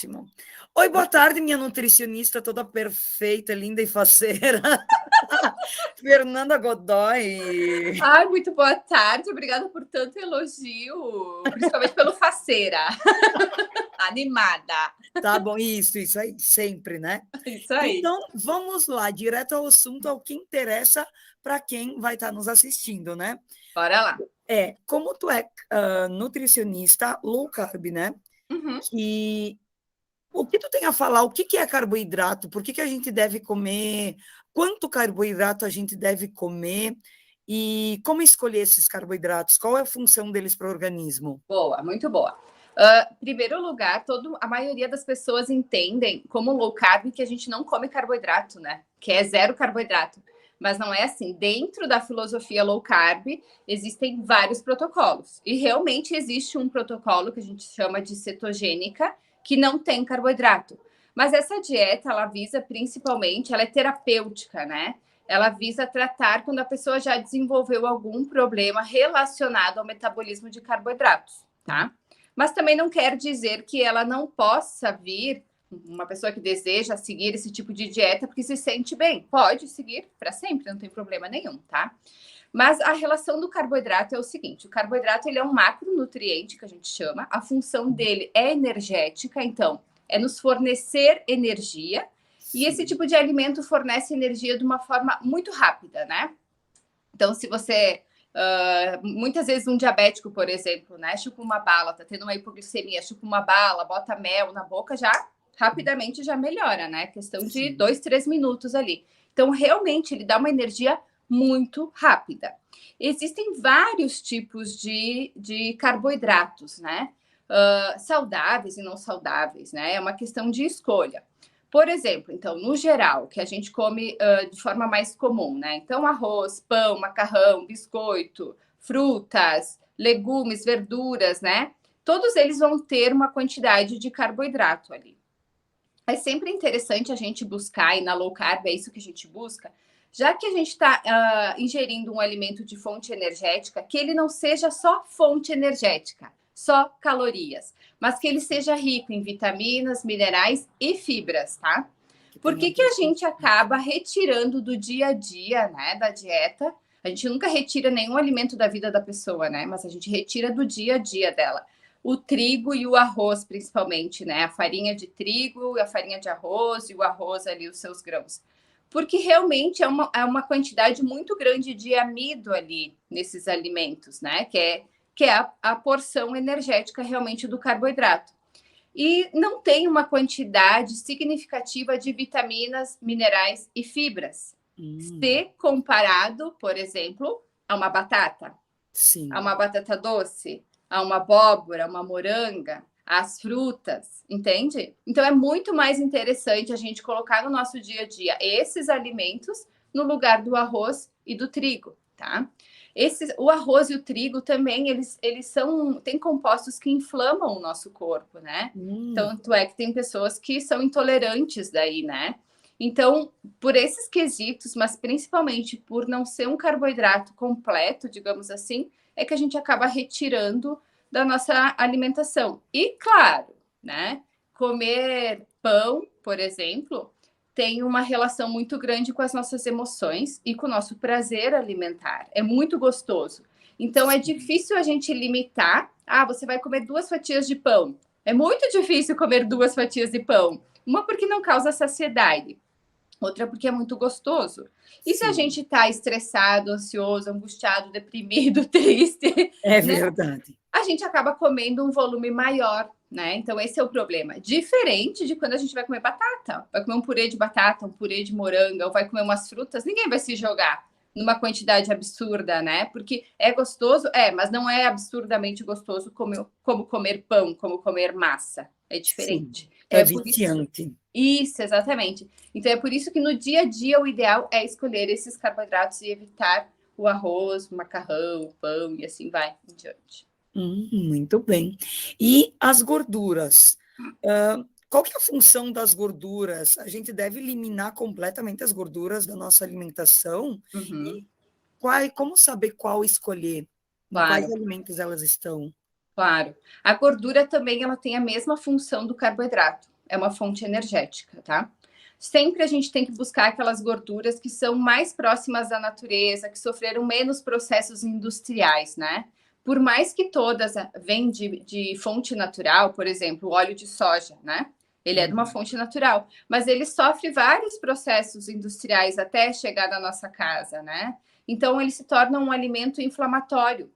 ótimo. Oi, boa tarde, minha nutricionista toda perfeita, linda e faceira. Fernanda Godoy. Ai, muito boa tarde, obrigada por tanto elogio, principalmente pelo faceira. Animada. Tá bom, isso aí, sempre, né? Isso aí. Então, vamos lá, direto ao assunto, ao que interessa para quem vai estar nos assistindo, né? Bora lá. Como tu é nutricionista low carb, né? Uhum. E o que tu tem a falar? O que é carboidrato? Por que a gente deve comer? Quanto carboidrato a gente deve comer? E como escolher esses carboidratos? Qual é a função deles para o organismo? Boa, muito boa. Primeiro lugar, a maioria das pessoas entendem como low carb que a gente não come carboidrato, né? Que é zero carboidrato. Mas não é assim. Dentro da filosofia low carb, existem vários protocolos. E realmente existe um protocolo que a gente chama de cetogênica, que não tem carboidrato. Mas essa dieta, ela visa principalmente, ela é terapêutica, né? Ela visa tratar quando a pessoa já desenvolveu algum problema relacionado ao metabolismo de carboidratos, tá? Mas também não quer dizer que ela não possa vir, uma pessoa que deseja seguir esse tipo de dieta porque se sente bem. Pode seguir para sempre, não tem problema nenhum, tá? Mas a relação do carboidrato é o seguinte: o carboidrato ele é um macronutriente que a gente chama, a função dele é energética, então é nos fornecer energia. E esse tipo de alimento fornece energia de uma forma muito rápida, né? Então, se você... muitas vezes um diabético, por exemplo, né? Chupa uma bala, tá tendo uma hipoglicemia, chupa uma bala, bota mel na boca, já rapidamente já melhora, né? Questão de 2, 3 minutos ali. Então, realmente, ele dá uma energia muito rápida. Existem vários tipos de carboidratos, né? Saudáveis e não saudáveis, né? É uma questão de escolha. Por exemplo, então, no geral, que a gente come de forma mais comum, né? Então, arroz, pão, macarrão, biscoito, frutas, legumes, verduras, né? Todos eles vão ter uma quantidade de carboidrato ali. É sempre interessante a gente buscar, e na low carb é isso que a gente busca, já que a gente está ingerindo um alimento de fonte energética, que ele não seja só fonte energética, só calorias, mas que ele seja rico em vitaminas, minerais e fibras, tá? Por que a gente acaba retirando do dia a dia, né, da dieta? A gente nunca retira nenhum alimento da vida da pessoa, né? Mas a gente retira do dia a dia dela. O trigo e o arroz, principalmente, né? A farinha de trigo, a farinha de arroz e o arroz ali, os seus grãos. Porque realmente é uma quantidade muito grande de amido ali nesses alimentos, né? Que é a porção energética realmente do carboidrato. E não tem uma quantidade significativa de vitaminas, minerais e fibras. Se comparado, por exemplo, a uma batata, a uma batata doce, a uma abóbora, uma moranga, as frutas, entende? Então é muito mais interessante a gente colocar no nosso dia a dia esses alimentos no lugar do arroz e do trigo, tá? O arroz e o trigo também, eles têm compostos que inflamam o nosso corpo, né? Tanto é que tem pessoas que são intolerantes daí, né? Então, por esses quesitos, mas principalmente por não ser um carboidrato completo, digamos assim, é que a gente acaba retirando da nossa alimentação. E, claro, né? Comer pão, por exemplo, tem uma relação muito grande com as nossas emoções e com o nosso prazer alimentar. É muito gostoso. Então, é difícil a gente limitar. Ah, você vai comer 2 fatias de pão. É muito difícil comer 2 fatias de pão. Uma porque não causa saciedade. Outra porque é muito gostoso. E se a gente está estressado, ansioso, angustiado, deprimido, triste... É verdade. A gente acaba comendo um volume maior, né? Então, esse é o problema. Diferente de quando a gente vai comer batata. Vai comer um purê de batata, um purê de moranga, ou vai comer umas frutas, ninguém vai se jogar numa quantidade absurda, né? Porque é gostoso, mas não é absurdamente gostoso como comer pão, como comer massa. É diferente. Então, é viciante. Isso, exatamente. Então, é por isso que no dia a dia o ideal é escolher esses carboidratos e evitar o arroz, o macarrão, o pão e assim vai em diante. Muito bem. E as gorduras? Qual que é a função das gorduras? A gente deve eliminar completamente as gorduras da nossa alimentação? E como saber qual escolher? Em quais alimentos elas estão? Claro. A gordura também ela tem a mesma função do carboidrato. é uma fonte energética, tá? Sempre a gente tem que buscar aquelas gorduras que são mais próximas da natureza, que sofreram menos processos industriais, né? Por mais que todas venham de fonte natural, por exemplo, o óleo de soja, né? Ele é de uma fonte natural, mas ele sofre vários processos industriais até chegar na nossa casa, né? Então, ele se torna um alimento inflamatório.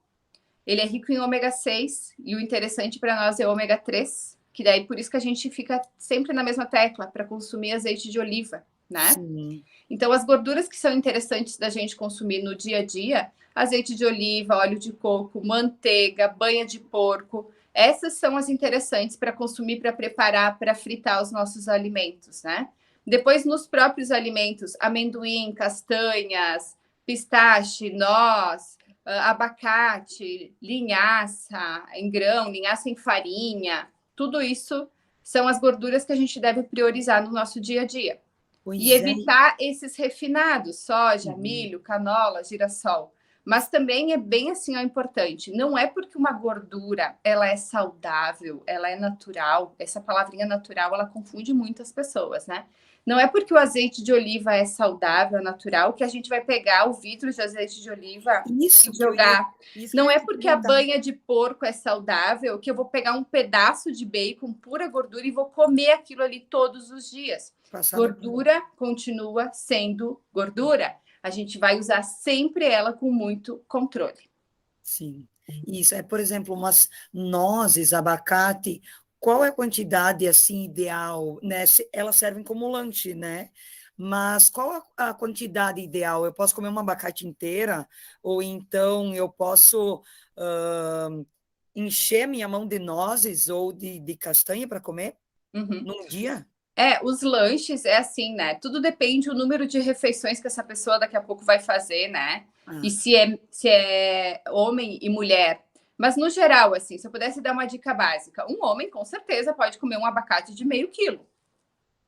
Ele é rico em ômega 6 e o interessante para nós é ômega 3, que daí por isso que a gente fica sempre na mesma tecla para consumir azeite de oliva, né? Sim. Então, as gorduras que são interessantes da gente consumir no dia a dia, azeite de oliva, óleo de coco, manteiga, banha de porco, essas são as interessantes para consumir, para preparar, para fritar os nossos alimentos, né? Depois, nos próprios alimentos, amendoim, castanhas, pistache, noz, abacate, linhaça em grão, linhaça em farinha, tudo isso são as gorduras que a gente deve priorizar no nosso dia a dia. E evitar esses refinados, soja, milho, canola, girassol. Mas também é bem assim, ó, importante. Não é porque uma gordura ela é saudável, ela é natural. Essa palavrinha natural, ela confunde muitas pessoas, né? Não é porque o azeite de oliva é saudável, natural, que a gente vai pegar o vidro de azeite de oliva e jogar. Não é porque a banha de porco é saudável que eu vou pegar um pedaço de bacon, pura gordura, e vou comer aquilo ali todos os dias. Gordura continua sendo gordura. A gente vai usar sempre ela com muito controle. Sim. Isso é, por exemplo, umas nozes, abacate, qual é a quantidade assim ideal, né? Elas servem como lanche, né? Mas qual a quantidade ideal? Eu posso comer uma abacate inteira ou então eu posso encher minha mão de nozes ou de castanha para comer num dia? Os lanches é assim, né? Tudo depende do número de refeições que essa pessoa daqui a pouco vai fazer, né? E se é homem e mulher. Mas no geral, assim, se eu pudesse dar uma dica básica, um homem com certeza pode comer um abacate de meio quilo.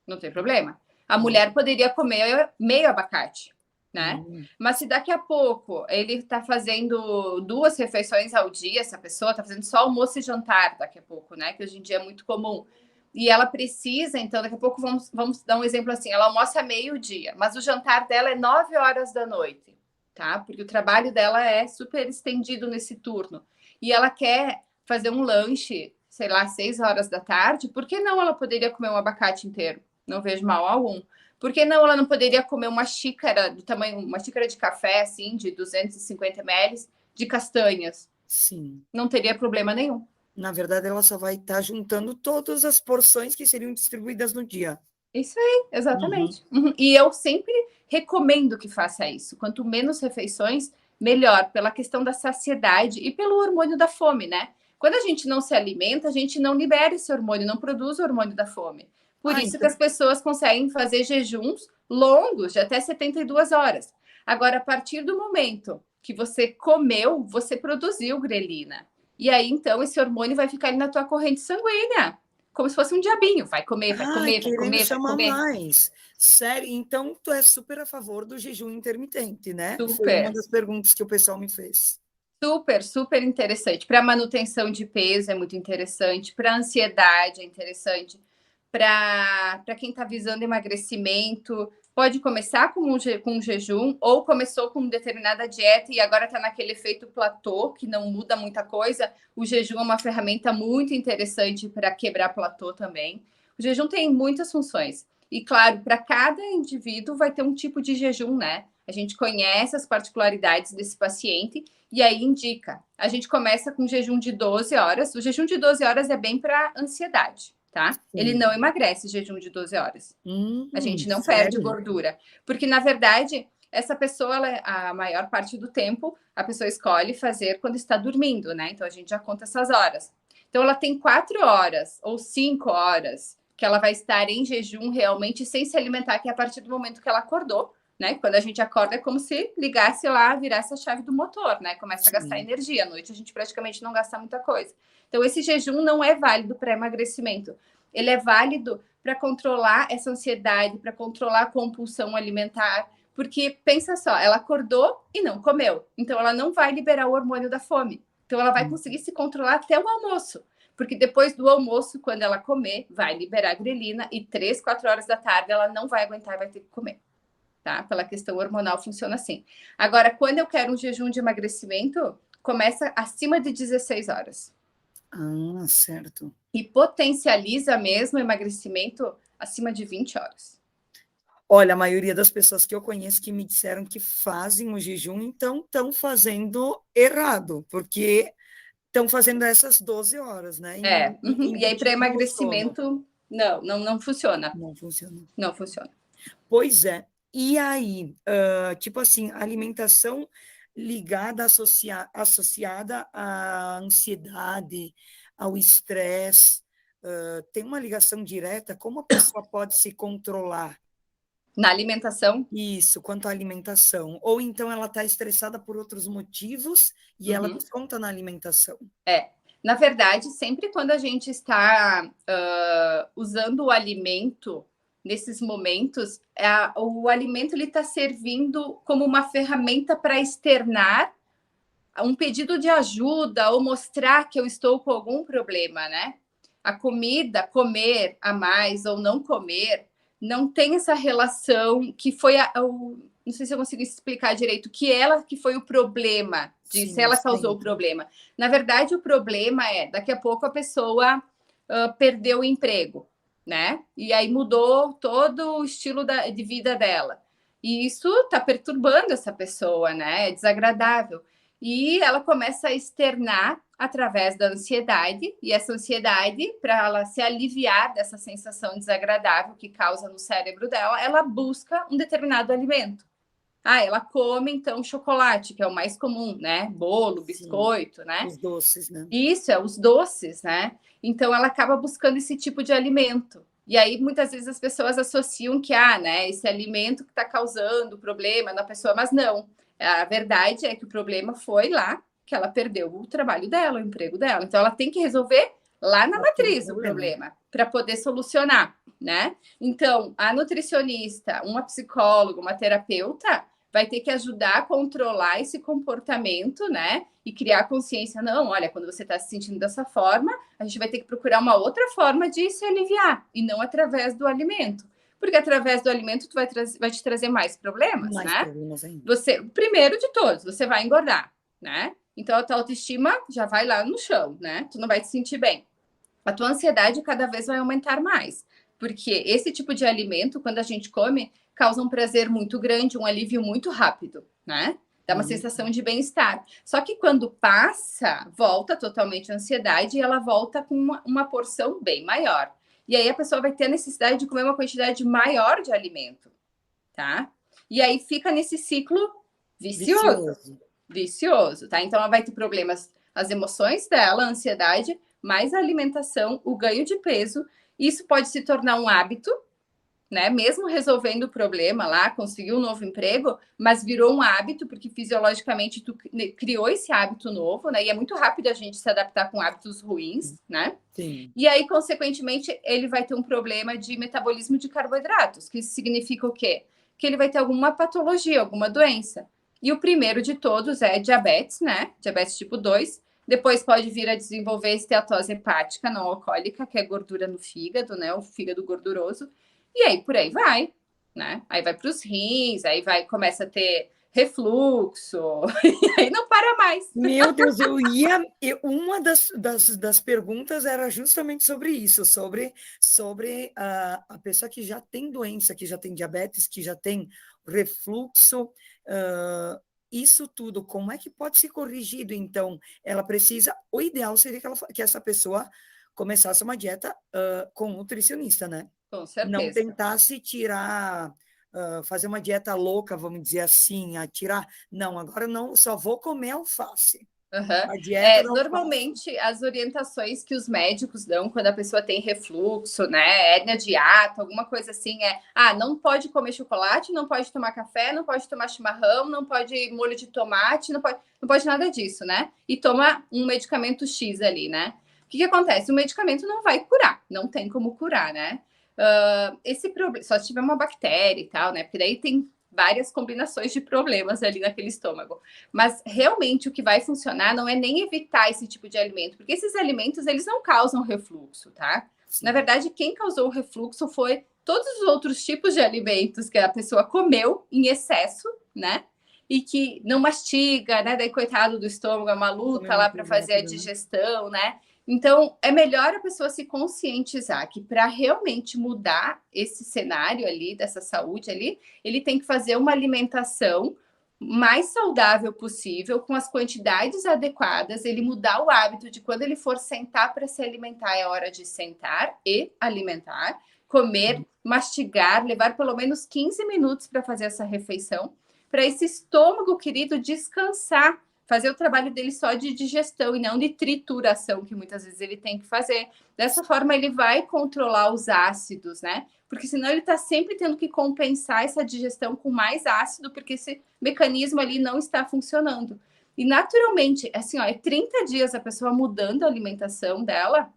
Não tem problema. A mulher poderia comer meio abacate, né? Mas se daqui a pouco ele está fazendo 2 refeições ao dia, essa pessoa está fazendo só almoço e jantar daqui a pouco, né? Que hoje em dia é muito comum. E ela precisa, então, daqui a pouco vamos dar um exemplo assim, ela almoça meio-dia, mas o jantar dela é 9 horas da noite, tá? Porque o trabalho dela é super estendido nesse turno. E ela quer fazer um lanche, sei lá, 6 horas da tarde, por que não ela poderia comer um abacate inteiro? Não vejo mal algum. Por que não ela não poderia comer uma xícara do tamanho, uma xícara de café, assim, de 250 ml, de castanhas? Sim. Não teria problema nenhum. Na verdade, ela só vai estar juntando todas as porções que seriam distribuídas no dia. Isso aí, exatamente. E eu sempre recomendo que faça isso. Quanto menos refeições, melhor, pela questão da saciedade e pelo hormônio da fome, né? Quando a gente não se alimenta, a gente não libera esse hormônio, não produz o hormônio da fome. Por isso então que as pessoas conseguem fazer jejuns longos, de até 72 horas. Agora, a partir do momento que você comeu, você produziu grelina. E aí, então, esse hormônio vai ficar ali na tua corrente sanguínea, como se fosse um diabinho. Vai comer, vai comer, vai comer, vai comer. Mais. Sério? Então, tu é super a favor do jejum intermitente, né? Super. Foi uma das perguntas que o pessoal me fez. Super, super interessante. Para manutenção de peso é muito interessante. Para ansiedade é interessante. Para quem está visando emagrecimento, pode começar com um jejum ou começou com determinada dieta e agora está naquele efeito platô, que não muda muita coisa. O jejum é uma ferramenta muito interessante para quebrar platô também. O jejum tem muitas funções. E, claro, para cada indivíduo vai ter um tipo de jejum, né? A gente conhece as particularidades desse paciente e aí indica. A gente começa com jejum de 12 horas. O jejum de 12 horas é bem para ansiedade. Tá? Ele não emagrece jejum de 12 horas. A gente não perde gordura. Porque, na verdade, essa pessoa, a maior parte do tempo, a pessoa escolhe fazer quando está dormindo, né? Então, a gente já conta essas horas. Então, ela tem 4 horas ou 5 horas que ela vai estar em jejum realmente sem se alimentar, que é a partir do momento que ela acordou, né? Quando a gente acorda é como se ligasse lá, virasse a chave do motor, né? Começa a gastar energia. À noite a gente praticamente não gasta muita coisa. Então, esse jejum não é válido para emagrecimento. Ele é válido para controlar essa ansiedade, para controlar a compulsão alimentar. Porque, pensa só, ela acordou e não comeu. Então, ela não vai liberar o hormônio da fome. Então, ela vai conseguir se controlar até o almoço. Porque depois do almoço, quando ela comer, vai liberar grelina e 3, 4 horas da tarde ela não vai aguentar e vai ter que comer. Tá? Pela questão hormonal funciona assim. Agora, quando eu quero um jejum de emagrecimento, começa acima de 16 horas. Ah, certo. E potencializa mesmo o emagrecimento acima de 20 horas. Olha, a maioria das pessoas que eu conheço que me disseram que fazem o jejum, então estão fazendo errado, porque estão fazendo essas 12 horas, né? E aí, para Embutido no sono. emagrecimento, não funciona. Não funciona. Não funciona. Pois é. E aí, tipo assim, alimentação ligada, associada à ansiedade, ao estresse, tem uma ligação direta? Como a pessoa pode se controlar? Na alimentação? Isso, quanto à alimentação. Ou então ela está estressada por outros motivos e ela desconta na alimentação. Na verdade, sempre quando a gente está usando o alimento nesses momentos, o alimento está servindo como uma ferramenta para externar um pedido de ajuda ou mostrar que eu estou com algum problema, né? A comida, comer a mais ou não comer, não tem essa relação que foi não sei se eu consigo explicar direito, que foi o problema disso, Sim, ela causou o problema. Na verdade, o problema daqui a pouco a pessoa perdeu o emprego, né? E aí mudou todo o estilo de vida dela. E isso está perturbando essa pessoa, né? É desagradável. E ela começa a externar através da ansiedade, e essa ansiedade, para ela se aliviar dessa sensação desagradável que causa no cérebro dela, ela busca um determinado alimento. Ela come, então, chocolate, que é o mais comum, né? Bolo, biscoito, né? Os doces, né? Isso, os doces, né? Então, ela acaba buscando esse tipo de alimento. E aí, muitas vezes, as pessoas associam que, né, esse alimento que está causando problema na pessoa, mas não. A verdade é que o problema foi lá que ela perdeu o trabalho dela, o emprego dela. Então, ela tem que resolver lá na matriz o problema para poder solucionar, né? Então, a nutricionista, uma psicóloga, uma terapeuta vai ter que ajudar a controlar esse comportamento, né? E criar consciência. Não, olha, quando você está se sentindo dessa forma, a gente vai ter que procurar uma outra forma de se aliviar e não através do alimento. Porque através do alimento vai te trazer mais problemas, né? Problemas ainda. Você, primeiro de todos, você vai engordar, né? Então a tua autoestima já vai lá no chão, né? Tu não vai te sentir bem. A tua ansiedade cada vez vai aumentar mais, porque esse tipo de alimento, quando a gente come, causa um prazer muito grande, um alívio muito rápido, né? Dá uma sensação de bem-estar. Só que quando passa, volta totalmente a ansiedade e ela volta com uma porção bem maior. E aí a pessoa vai ter a necessidade de comer uma quantidade maior de alimento, tá? E aí fica nesse ciclo vicioso, tá? Então ela vai ter problemas, as emoções dela, a ansiedade, mais a alimentação, o ganho de peso. Isso pode se tornar um hábito, né? Mesmo resolvendo o problema lá, conseguiu um novo emprego, mas virou um hábito, porque fisiologicamente tu criou esse hábito novo, né? E é muito rápido a gente se adaptar com hábitos ruins, né? Sim. E aí, consequentemente, ele vai ter um problema de metabolismo de carboidratos, que isso significa o quê? Que ele vai ter alguma patologia, alguma doença. E o primeiro de todos é diabetes, né? Diabetes tipo 2. Depois pode vir a desenvolver esteatose hepática não alcoólica, que é gordura no fígado, né? O fígado gorduroso. E aí, por aí vai, né? Aí vai para os rins, aí começa a ter refluxo, e aí não para mais. Meu Deus, uma das perguntas era justamente sobre isso, sobre a pessoa que já tem doença, que já tem diabetes, que já tem refluxo, isso tudo, como é que pode ser corrigido? Então, ela precisa, o ideal seria que essa pessoa começasse uma dieta com nutricionista, né? Com certeza. Não tentasse tirar, fazer uma dieta louca, vamos dizer assim, não, agora não, só vou comer alface. Uhum. A dieta normalmente, as orientações que os médicos dão quando a pessoa tem refluxo, né, hérnia de hiato, alguma coisa assim, não pode comer chocolate, não pode tomar café, não pode tomar chimarrão, não pode molho de tomate, não pode nada disso, né? E toma um medicamento X ali, né? O que acontece? O medicamento não vai curar, não tem como curar, né? Esse problema, só se tiver uma bactéria e tal, né? Porque daí tem várias combinações de problemas ali naquele estômago. Mas realmente o que vai funcionar não é nem evitar esse tipo de alimento, porque esses alimentos eles não causam refluxo, tá? Sim. Na verdade, quem causou o refluxo foi todos os outros tipos de alimentos que a pessoa comeu em excesso, né? E que não mastiga, né? Daí, coitado do estômago, é uma luta lá para fazer a digestão, né? Então, é melhor a pessoa se conscientizar que para realmente mudar esse cenário ali, dessa saúde ali, ele tem que fazer uma alimentação mais saudável possível, com as quantidades adequadas, ele mudar o hábito de quando ele for sentar para se alimentar, é hora de sentar e alimentar, comer, mastigar, levar pelo menos 15 minutos para fazer essa refeição, para esse estômago querido descansar, fazer o trabalho dele só de digestão e não de trituração, que muitas vezes ele tem que fazer. Dessa forma, ele vai controlar os ácidos, né? Porque senão ele está sempre tendo que compensar essa digestão com mais ácido, porque esse mecanismo ali não está funcionando. E naturalmente, assim, ó, é 30 dias a pessoa mudando a alimentação dela,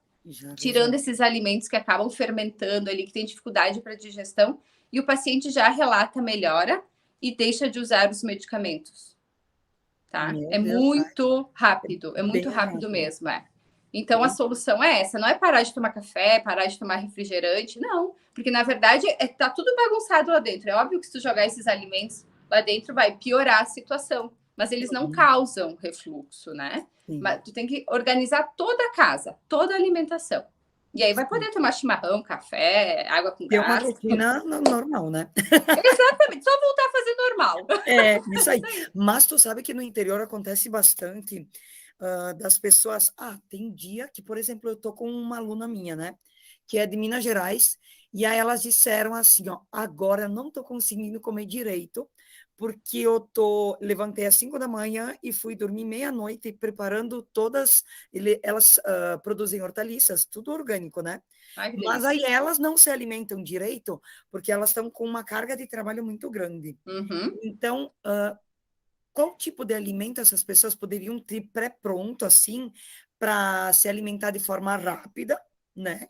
tirando esses alimentos que acabam fermentando ali, que tem dificuldade para digestão, e o paciente já relata melhora e deixa de usar os medicamentos. Tá? É muito rápido, é muito rápido mesmo, Então, a solução é essa, não é parar de tomar café, parar de tomar refrigerante, não. Porque, na verdade, tá tudo bagunçado lá dentro. É óbvio que se tu jogar esses alimentos lá dentro, vai piorar a situação. Mas eles não causam refluxo, né? Mas tu tem que organizar toda a casa, toda a alimentação. E aí vai poder tomar chimarrão, café, água com gás. É uma rotina normal, né? Exatamente, só voltar a fazer normal. É, isso aí. Mas tu sabe que no interior acontece bastante das pessoas... tem dia que, por exemplo, eu tô com uma aluna minha, né? Que é de Minas Gerais, e aí elas disseram assim, ó, agora eu não tô conseguindo comer direito, porque eu levantei às 5 da manhã e fui dormir meia-noite preparando todas... Elas produzem hortaliças, tudo orgânico, né? Ai, mas aí elas não se alimentam direito, porque elas estão com uma carga de trabalho muito grande. Então, qual tipo de alimento essas pessoas poderiam ter pré-pronto, assim, para se alimentar de forma rápida, né?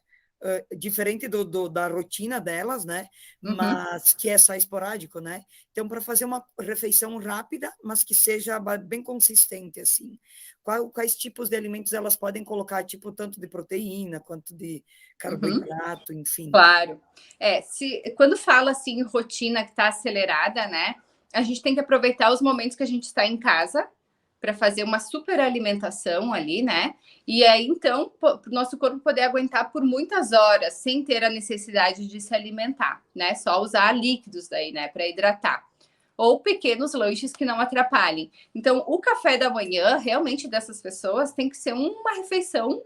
Diferente da rotina delas, né? Mas que é só esporádico, né? Então, para fazer uma refeição rápida, mas que seja bem consistente, assim. Quais tipos de alimentos elas podem colocar, tipo, tanto de proteína quanto de carboidrato, enfim. Claro. Quando fala assim, rotina que está acelerada, né? A gente tem que aproveitar os momentos que a gente está em casa para fazer uma super alimentação ali, né? E aí, então, para o nosso corpo poder aguentar por muitas horas sem ter a necessidade de se alimentar, né? Só usar líquidos daí, né? Para hidratar. Ou pequenos lanches que não atrapalhem. Então, o café da manhã, realmente, dessas pessoas, tem que ser uma refeição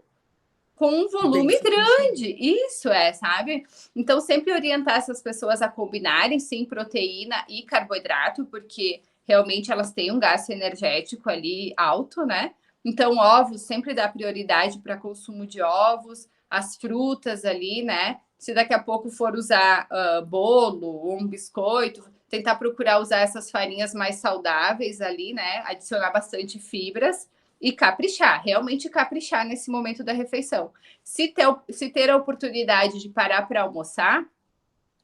com um volume grande. Isso sabe? Então, sempre orientar essas pessoas a combinarem, sim, proteína e carboidrato, porque realmente elas têm um gasto energético ali alto, né? Então, ovos, sempre dá prioridade para consumo de ovos, as frutas ali, né? Se daqui a pouco for usar bolo ou um biscoito, tentar procurar usar essas farinhas mais saudáveis ali, né? Adicionar bastante fibras e caprichar, realmente caprichar nesse momento da refeição. Se ter a oportunidade de parar para almoçar,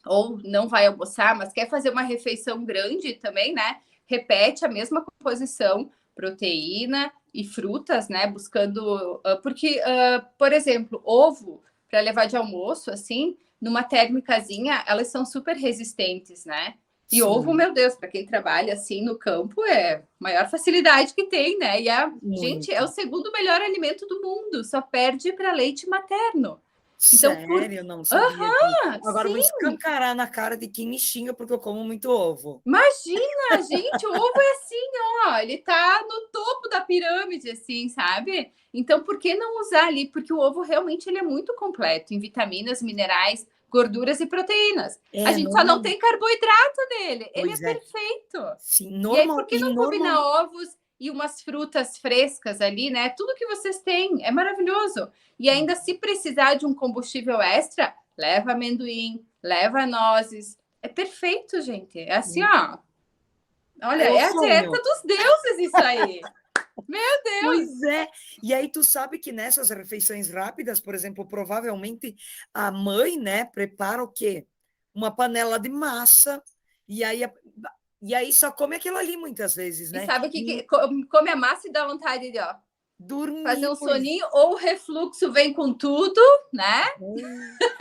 ou não vai almoçar, mas quer fazer uma refeição grande também, né? Repete a mesma composição, proteína e frutas, né? Buscando... porque, por exemplo, ovo, para levar de almoço, assim, numa térmicazinha, elas são super resistentes, né? E sim, ovo, meu Deus, para quem trabalha assim no campo, é a maior facilidade que tem, né? E gente, é o segundo melhor alimento do mundo, só perde para leite materno. Então, sério? Não sabia disso. Agora sim, vou escancarar na cara de quem me xinga porque eu como muito ovo. Imagina, gente, o ovo é assim, ó, ele tá no topo da pirâmide, assim, sabe? Então, por que não usar ali? Porque o ovo realmente ele é muito completo em vitaminas, minerais, gorduras e proteínas. A gente só não tem carboidrato nele. Ele é perfeito. Sim, e aí, por que não combinar ovos e umas frutas frescas ali, né? Tudo que vocês têm é maravilhoso. E ainda, se precisar de um combustível extra, leva amendoim, leva nozes. É perfeito, gente. É assim, ó. Olha, é a dieta dos deuses isso aí. Meu Deus! Pois é. E aí tu sabe que nessas refeições rápidas, por exemplo, provavelmente a mãe, né, prepara o quê? Uma panela de massa. E aí E aí só come aquilo ali muitas vezes, né? E sabe o que come a massa e dá vontade de, ó, Dormir. fazer um soninho, ou o refluxo vem com tudo, né?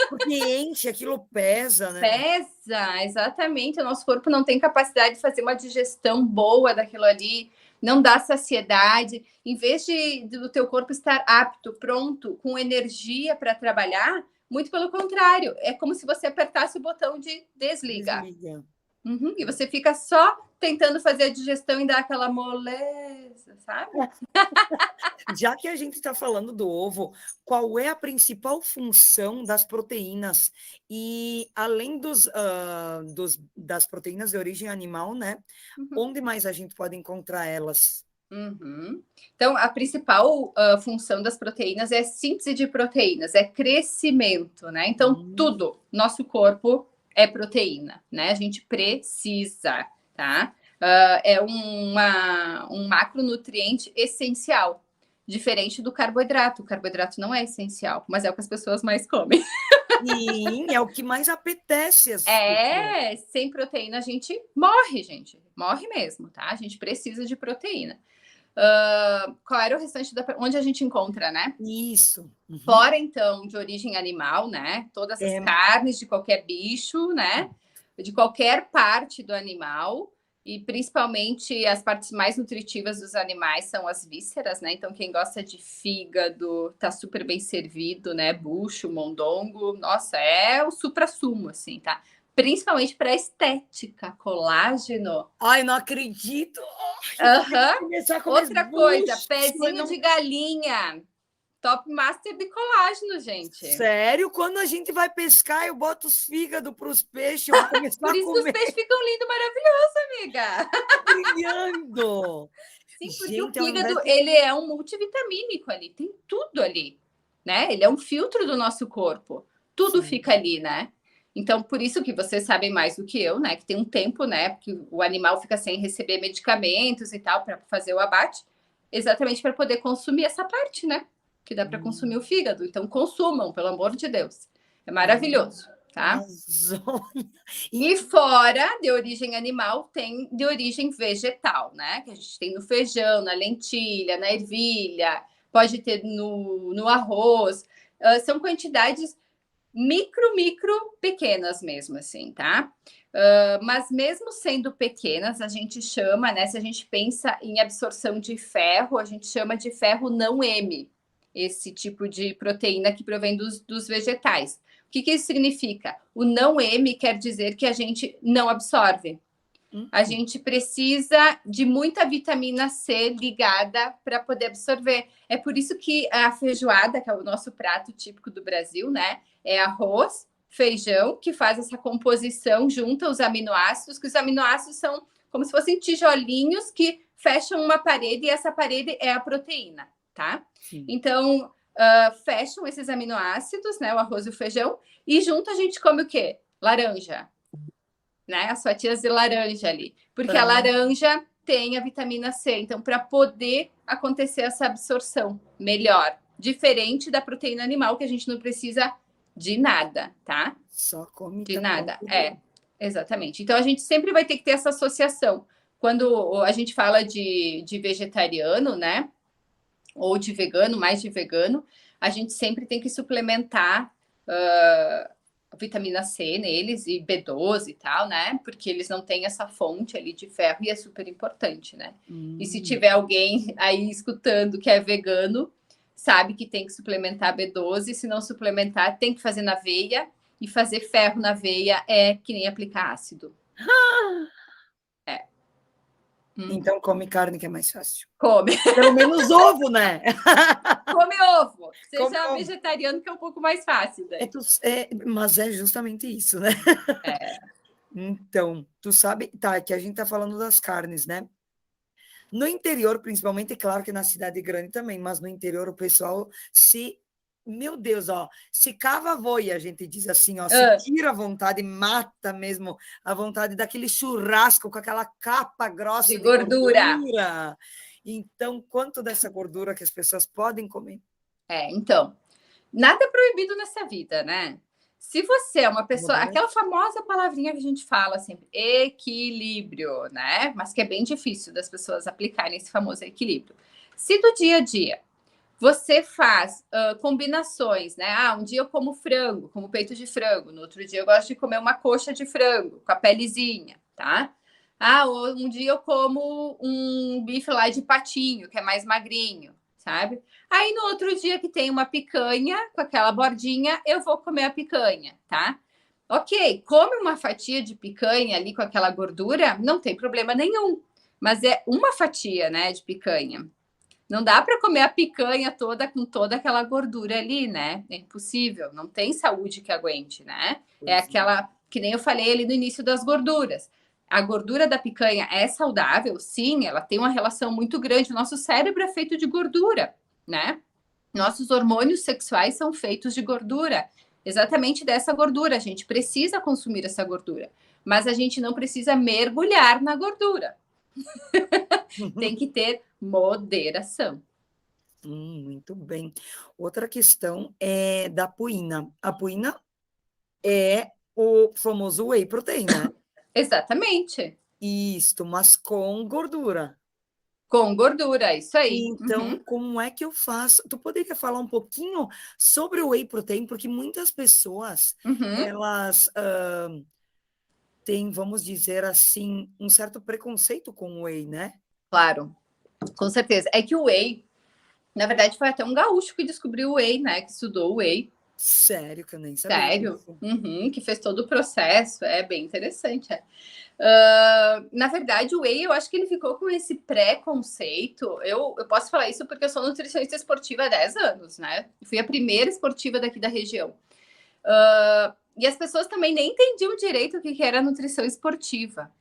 Porque enche, aquilo pesa, né? Pesa, exatamente. O nosso corpo não tem capacidade de fazer uma digestão boa daquilo ali, não dá saciedade. Em vez do teu corpo estar apto, pronto, com energia para trabalhar, muito pelo contrário, é como se você apertasse o botão de desligar. Desliga. Uhum, e você fica só tentando fazer a digestão e dar aquela moleza, sabe? Já que a gente está falando do ovo, qual é a principal função das proteínas? E além das proteínas de origem animal, né? Uhum. Onde mais a gente pode encontrar elas? Uhum. Então, a principal função das proteínas é síntese de proteínas, é crescimento, né? Então, tudo, nosso corpo é proteína, né? A gente precisa, tá? É um macronutriente essencial, diferente do carboidrato. O carboidrato não é essencial, mas é o que as pessoas mais comem. Sim, é o que mais apetece. Sem proteína a gente morre, morre mesmo, tá? A gente precisa de proteína. Qual era o restante onde a gente encontra, né? Isso. Uhum. Fora, então, de origem animal, né? Todas as carnes de qualquer bicho, né? De qualquer parte do animal. E principalmente as partes mais nutritivas dos animais são as vísceras, né? Então, quem gosta de fígado tá super bem servido, né? Bucho, mondongo, nossa, é o supra-sumo, assim, tá? Principalmente para estética, colágeno. Ai, não acredito! Outra coisa, pezinho de galinha. Top master de colágeno, gente. Sério? Quando a gente vai pescar, eu boto os fígados para os peixes, eu vou começar Por isso que os peixes ficam lindos, maravilhosos, amiga. Brilhando! Sim, porque gente, o fígado, ele é um multivitamínico ali, tem tudo ali, né? Ele é um filtro do nosso corpo. Tudo fica ali, né? Então, por isso que vocês sabem mais do que eu, né? Que tem um tempo, né? Que o animal fica sem receber medicamentos e tal para fazer o abate, exatamente para poder consumir essa parte, né? Que dá para consumir o fígado. Então, consumam, pelo amor de Deus. É maravilhoso, tá? E fora de origem animal, tem de origem vegetal, né? Que a gente tem no feijão, na lentilha, na ervilha, pode ter no arroz. São quantidades micro pequenas mesmo, assim, tá? Mas mesmo sendo pequenas, a gente chama, né? Se a gente pensa em absorção de ferro, a gente chama de ferro não M, esse tipo de proteína que provém dos vegetais. O que isso significa? O não M quer dizer que a gente não absorve. A gente precisa de muita vitamina C ligada para poder absorver. É por isso que a feijoada, que é o nosso prato típico do Brasil, né? É arroz, feijão, que faz essa composição, junta os aminoácidos, que os aminoácidos são como se fossem tijolinhos que fecham uma parede, e essa parede é a proteína, tá? Sim. Então, fecham esses aminoácidos, né? O arroz e o feijão, e junto a gente come o quê? Laranja. Né, as fatias de laranja ali, porque a laranja tem a vitamina C, então para poder acontecer essa absorção melhor, diferente da proteína animal, que a gente não precisa de nada, tá? Só come de nada, exatamente. Então a gente sempre vai ter que ter essa associação. Quando a gente fala de vegetariano, né, ou de vegano, mais de vegano, a gente sempre tem que suplementar vitamina C neles e B12 e tal, né? Porque eles não têm essa fonte ali de ferro e é super importante, né? E se tiver alguém aí escutando que é vegano, sabe que tem que suplementar B12, se não suplementar, tem que fazer na veia, e fazer ferro na veia é que nem aplicar ácido. Então come carne que é mais fácil. Come. Pelo menos ovo, né? Come ovo. Seja vegetariano, que é um pouco mais fácil. Daí. Mas é justamente isso, né? Então, tu sabe, tá, que a gente tá falando das carnes, né? No interior, principalmente, claro que na cidade grande também, mas no interior o pessoal meu Deus, ó, se cava a voia, a gente diz assim, ó, se tira a vontade, mata mesmo a vontade daquele churrasco com aquela capa grossa de gordura. Então, quanto dessa gordura que as pessoas podem comer? Então, nada é proibido nessa vida, né? Se você é uma pessoa, aquela famosa palavrinha que a gente fala sempre, equilíbrio, né? Mas que é bem difícil das pessoas aplicarem esse famoso equilíbrio. Se do dia a dia você faz combinações, né? Um dia eu como frango, como peito de frango, no outro dia eu gosto de comer uma coxa de frango com a pelezinha, tá? Um dia eu como um bife lá de patinho, que é mais magrinho, sabe? Aí no outro dia que tem uma picanha com aquela bordinha, eu vou comer a picanha, tá? Ok, come uma fatia de picanha ali com aquela gordura, não tem problema nenhum. Mas é uma fatia, né, de picanha. Não dá para comer a picanha toda com toda aquela gordura ali, né? É impossível, não tem saúde que aguente, né? É aquela, que nem eu falei ali no início das gorduras. A gordura da picanha é saudável? Sim, ela tem uma relação muito grande. O nosso cérebro é feito de gordura, né? Nossos hormônios sexuais são feitos de gordura, exatamente dessa gordura. A gente precisa consumir essa gordura, mas a gente não precisa mergulhar na gordura. Tem que ter moderação. Muito bem. Outra questão é da puína. A puína é o famoso whey protein, né? Exatamente. Isto, mas com gordura. Com gordura, isso aí. Então, como é que eu faço? Tu poderia falar um pouquinho sobre o whey protein? Porque muitas pessoas, elas têm, vamos dizer assim, um certo preconceito com o whey, né? Claro, com certeza. É que o whey, na verdade, foi até um gaúcho que descobriu o whey, né? Que estudou o whey. Sério, que eu nem sabia. Sério? Que fez todo o processo. É bem interessante. Na verdade, o whey, eu acho que ele ficou com esse preconceito. Eu posso falar isso porque eu sou nutricionista esportiva há 10 anos, né? Fui a primeira esportiva daqui da região. E as pessoas também nem entendiam direito o que era nutrição esportiva.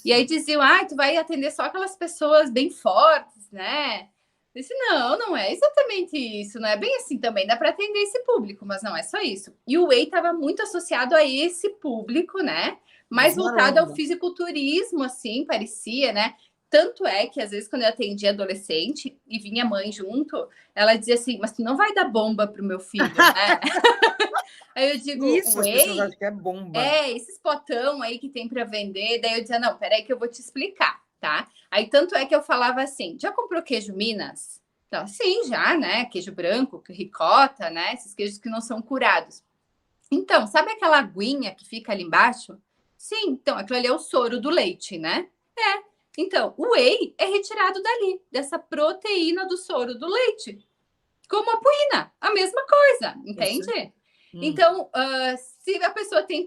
E aí diziam, tu vai atender só aquelas pessoas bem fortes, né? Eu disse, não é exatamente isso, não é bem assim também, dá para atender esse público, mas não é só isso. E o whey estava muito associado a esse público, né? Mais voltado ao fisiculturismo, assim, parecia, né? Tanto é que, às vezes, quando eu atendia adolescente e vinha mãe junto, ela dizia assim, mas tu não vai dar bomba pro meu filho, né? Aí eu digo, isso, as pessoas acham que é bomba. Esses potão aí que tem para vender. Daí eu dizia, não, peraí que eu vou te explicar, tá? Aí tanto é que eu falava assim, já comprou queijo Minas? Então, sim, já, né? Queijo branco, ricota, né? Esses queijos que não são curados. Então, sabe aquela aguinha que fica ali embaixo? Sim, então, aquilo ali é o soro do leite, né? Então, o whey é retirado dali, dessa proteína do soro do leite. Como a puína, a mesma coisa, entende? Então, se a pessoa tem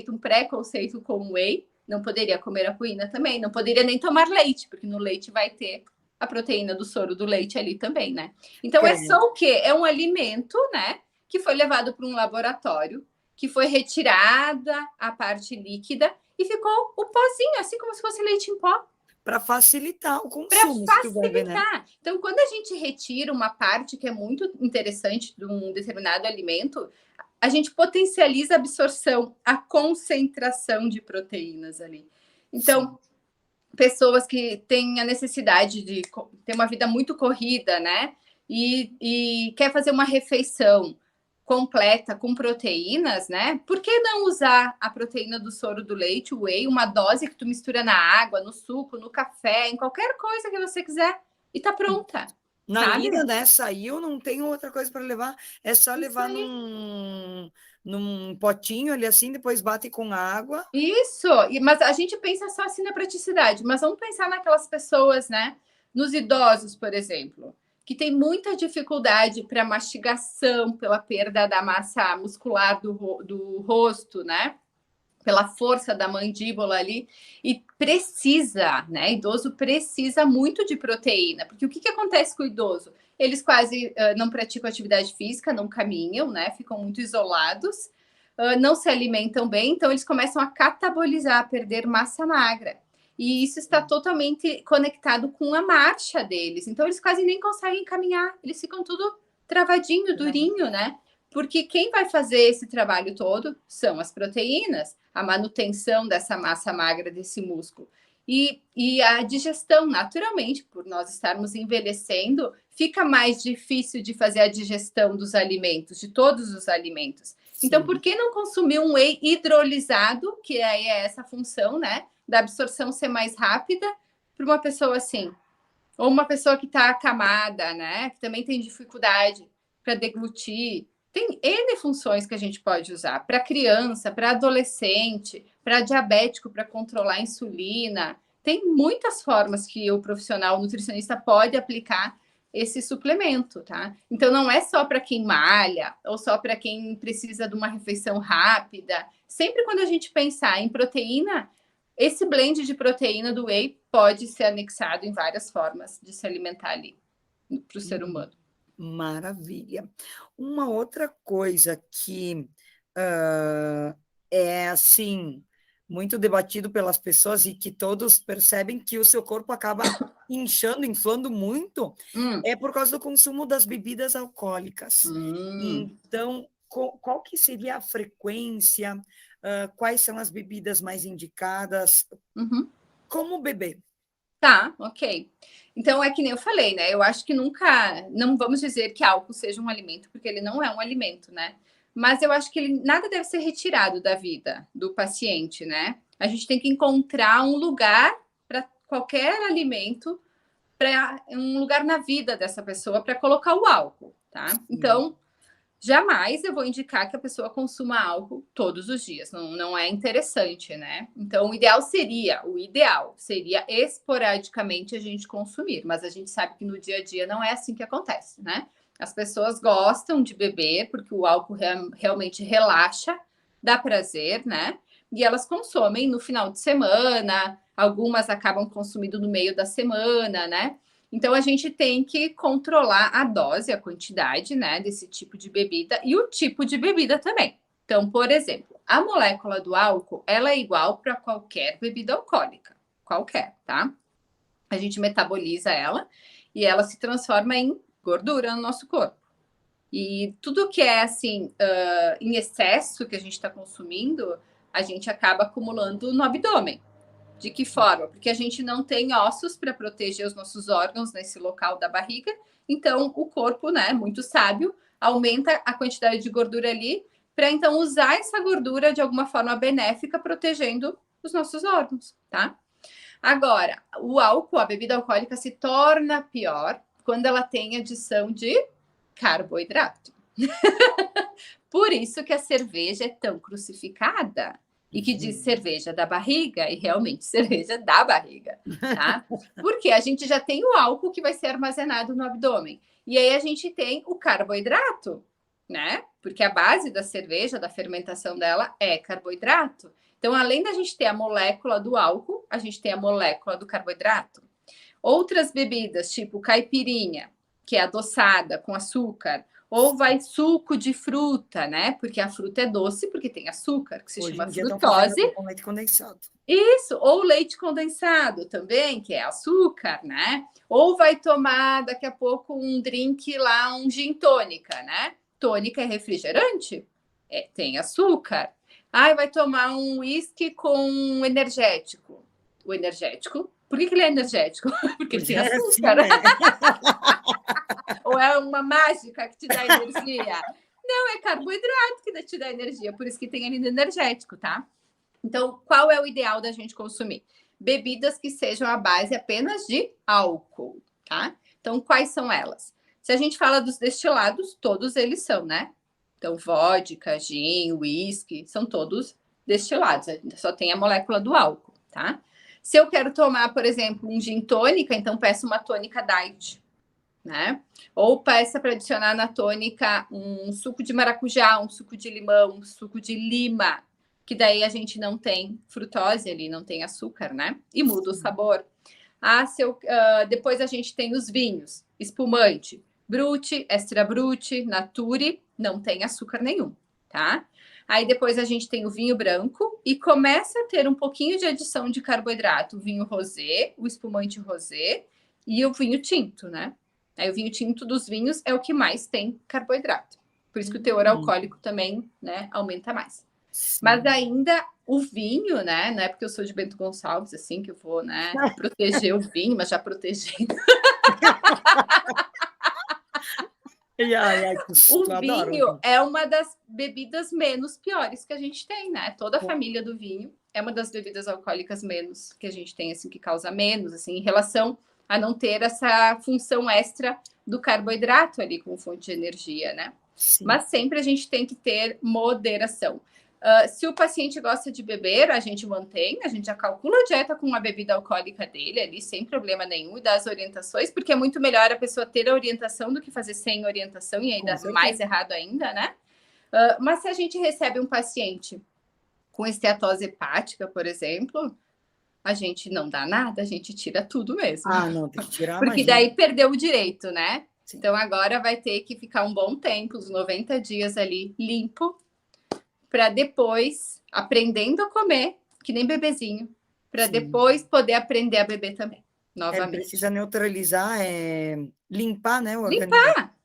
um preconceito com o whey, não poderia comer a puína também, não poderia nem tomar leite, porque no leite vai ter a proteína do soro do leite ali também, né? Então, é só o quê? É um alimento, né, que foi levado para um laboratório, que foi retirada a parte líquida e ficou o pozinho, assim como se fosse leite em pó. Para facilitar o consumo. Para facilitar. Né? Então, quando a gente retira uma parte que é muito interessante de um determinado alimento, a gente potencializa a absorção, a concentração de proteínas ali. Então, pessoas que têm a necessidade de ter uma vida muito corrida, né? E quer fazer uma refeição completa com proteínas, né? Por que não usar a proteína do soro do leite, o whey, uma dose que tu mistura na água, no suco, no café, em qualquer coisa que você quiser e tá pronta. Na linha, né? Saiu, não tem outra coisa para levar, é só levar num potinho ali assim, depois bate com água. Isso, mas a gente pensa só assim na praticidade, mas vamos pensar naquelas pessoas, né? Nos idosos, por exemplo, que tem muita dificuldade para mastigação pela perda da massa muscular do rosto, né? Pela força da mandíbula ali, e precisa, né? Idoso precisa muito de proteína, porque o que acontece com o idoso? Eles quase não praticam atividade física, não caminham, né? Ficam muito isolados, não se alimentam bem, então eles começam a catabolizar, a perder massa magra. E isso está totalmente conectado com a marcha deles. Então, eles quase nem conseguem caminhar, eles ficam tudo travadinho, durinho, né? Porque quem vai fazer esse trabalho todo são as proteínas, a manutenção dessa massa magra desse músculo. E a digestão, naturalmente, por nós estarmos envelhecendo, fica mais difícil de fazer a digestão dos alimentos, de todos os alimentos. Então, por que não consumir um whey hidrolisado, que aí é essa função, né, da absorção ser mais rápida, para uma pessoa assim? Ou uma pessoa que está acamada, né, que também tem dificuldade para deglutir. Tem N funções que a gente pode usar para criança, para adolescente, para diabético, para controlar a insulina. Tem muitas formas que o profissional nutricionista pode aplicar esse suplemento, tá? Então, não é só para quem malha ou só para quem precisa de uma refeição rápida. Sempre quando a gente pensar em proteína, esse blend de proteína do whey pode ser anexado em várias formas de se alimentar ali para o ser humano. Maravilha. Uma outra coisa que é assim muito debatido pelas pessoas e que todos percebem que o seu corpo acaba inchando, inflando muito, é por causa do consumo das bebidas alcoólicas. Então, qual que seria a frequência? Quais são as bebidas mais indicadas? Como beber? Tá, ok. Então, é que nem eu falei, né? Eu acho que nunca... Não vamos dizer que álcool seja um alimento, porque ele não é um alimento, né? Mas eu acho que nada deve ser retirado da vida do paciente, né? A gente tem que encontrar um lugar para qualquer alimento, para um lugar na vida dessa pessoa para colocar o álcool, tá? Então, jamais eu vou indicar que a pessoa consuma álcool todos os dias. Não é interessante, né? Então, o ideal seria esporadicamente a gente consumir, mas a gente sabe que no dia a dia não é assim que acontece, né? As pessoas gostam de beber porque o álcool realmente relaxa, dá prazer, né? E elas consomem no final de semana, algumas acabam consumindo no meio da semana, né? Então, a gente tem que controlar a dose, a quantidade, né, desse tipo de bebida e o tipo de bebida também. Então, por exemplo, a molécula do álcool, ela é igual para qualquer bebida alcoólica, qualquer, tá? A gente metaboliza ela e ela se transforma em gordura no nosso corpo. E tudo que é, assim, em excesso que a gente está consumindo, a gente acaba acumulando no abdômen. De que forma? Porque a gente não tem ossos para proteger os nossos órgãos nesse local da barriga, então o corpo, né, muito sábio, aumenta a quantidade de gordura ali para então usar essa gordura de alguma forma benéfica, protegendo os nossos órgãos, tá? Agora, o álcool, a bebida alcoólica se torna pior quando ela tem adição de carboidrato. Por isso que a cerveja é tão crucificada e que diz cerveja da barriga e realmente cerveja da barriga, tá? Porque a gente já tem o álcool que vai ser armazenado no abdômen. E aí a gente tem o carboidrato, né? Porque a base da cerveja, da fermentação dela, é carboidrato. Então, além da gente ter a molécula do álcool, a gente tem a molécula do carboidrato. Outras bebidas, tipo caipirinha, que é adoçada com açúcar, ou vai suco de fruta, né? Porque a fruta é doce, porque tem açúcar, que se Hoje chama em dia frutose. Com leite condensado. Isso, ou leite condensado também, que é açúcar, né? Ou vai tomar daqui a pouco um drink lá, um gin tônica, né? Tônica é refrigerante? Tem açúcar. Vai tomar um uísque com energético. O energético, por que ele é energético? Porque ele tem açúcar. Assim, Ou é uma mágica que te dá energia? Não, é carboidrato que te dá energia, por isso que tem ali no energético, tá? Então, qual é o ideal da gente consumir? Bebidas que sejam à base apenas de álcool, tá? Então, quais são elas? Se a gente fala dos destilados, todos eles são, né? Então, vodka, gin, whisky, são todos destilados, só tem a molécula do álcool, tá? Se eu quero tomar, por exemplo, um gin tônica, então peço uma tônica diet, né? Ou peça para adicionar na tônica um suco de maracujá, um suco de limão, um suco de lima, que daí a gente não tem frutose ali, não tem açúcar, né? E muda o sabor. Depois a gente tem os vinhos, espumante, Brut, Extra Brut, Nature, não tem açúcar nenhum, tá? Aí depois a gente tem o vinho branco e começa a ter um pouquinho de adição de carboidrato, o vinho rosé, o espumante rosé e o vinho tinto, né? Aí o vinho tinto dos vinhos é o que mais tem carboidrato. Por isso que o teor alcoólico também, né, aumenta mais. Sim. Mas ainda o vinho, né? Não é porque eu sou de Bento Gonçalves, assim, que eu vou, né, proteger o vinho, mas já protegendo. Ai, O eu adoro vinho é uma das bebidas menos piores que a gente tem, né? Toda a família do vinho é uma das bebidas alcoólicas menos que a gente tem, assim, que causa menos, assim, em relação a não ter essa função extra do carboidrato ali como fonte de energia, né? Sim. Mas sempre a gente tem que ter moderação. Se o paciente gosta de beber, a gente mantém, a gente já calcula a dieta com a bebida alcoólica dele ali, sem problema nenhum, e dá as orientações, porque é muito melhor a pessoa ter a orientação do que fazer sem orientação, e ainda mais errado ainda, né? Mas se a gente recebe um paciente com esteatose hepática, por exemplo, a gente não dá nada, a gente tira tudo mesmo. Ah, não, tem que tirar, porque imagina. daí perdeu o direito, né? Sim. Então agora vai ter que ficar um bom tempo, uns 90 dias ali limpo, para depois, aprendendo a comer, que nem bebezinho, para depois poder aprender a beber também, novamente. Precisa neutralizar, limpar, né, o organismo.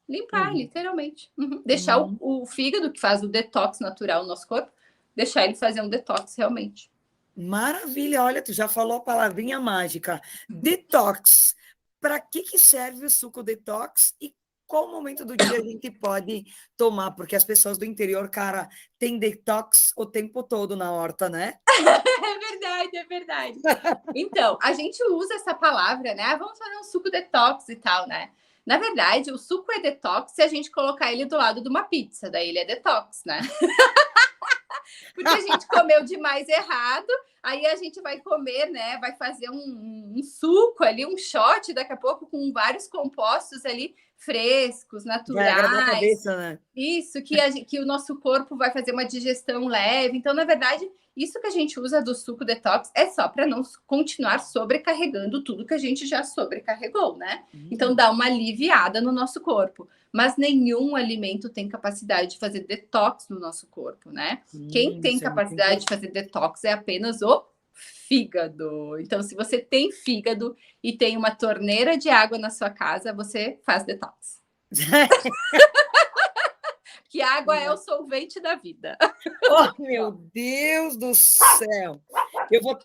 Limpar, literalmente. Deixar o fígado, que faz o detox natural no nosso corpo, deixar ele fazer um detox realmente. Maravilha, olha, tu já falou a palavrinha mágica. Detox. Para que serve o suco detox e qual momento do dia a gente pode tomar? Porque as pessoas do interior, cara, tem detox o tempo todo na horta, né? É verdade. Então, a gente usa essa palavra, né? Vamos fazer um suco detox e tal, né? Na verdade, o suco é detox se a gente colocar ele do lado de uma pizza, daí ele é detox, né? Porque a gente comeu demais errado, aí a gente vai comer, né? Vai fazer um suco ali, um shot daqui a pouco com vários compostos ali frescos, naturais. Vai agradar a cabeça, né? Isso, que o nosso corpo vai fazer uma digestão leve. Então, na verdade, isso que a gente usa do suco detox é só para não continuar sobrecarregando tudo que a gente já sobrecarregou, né? Então, dá uma aliviada no nosso corpo. Mas nenhum alimento tem capacidade de fazer detox no nosso corpo, né? Quem tem capacidade de fazer detox é apenas o fígado. Então, se você tem fígado e tem uma torneira de água na sua casa, você faz detox. Que água é o solvente da vida. Oh, meu Deus do céu! Eu vou.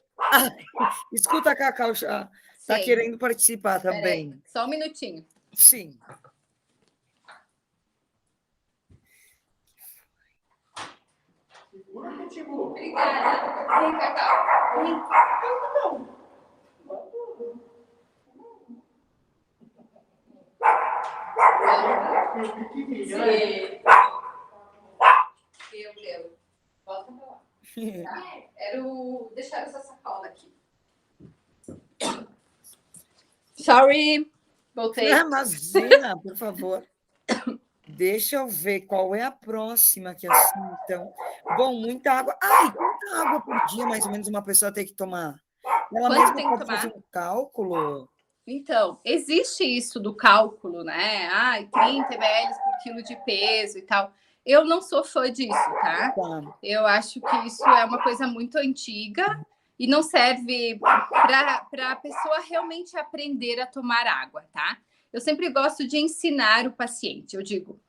Escuta a Cacau, tá querendo participar também. Aí, só um minutinho. Sim. Obrigada. Vem, Cacau. Eu. Volta pra lá. Era deixar essa sacola aqui. Sorry. Voltei. Imagina, por favor. Deixa eu ver qual é a próxima que assim, então. Bom, muita água. Quanta água por dia, mais ou menos, uma pessoa tem que tomar? Ela mesma pode fazer um cálculo? Então, existe isso do cálculo, né? 30 ml por quilo de peso e tal. Eu não sou fã disso, tá? Eu acho que isso é uma coisa muito antiga e não serve para a pessoa realmente aprender a tomar água, tá? Eu sempre gosto de ensinar o paciente. Eu digo,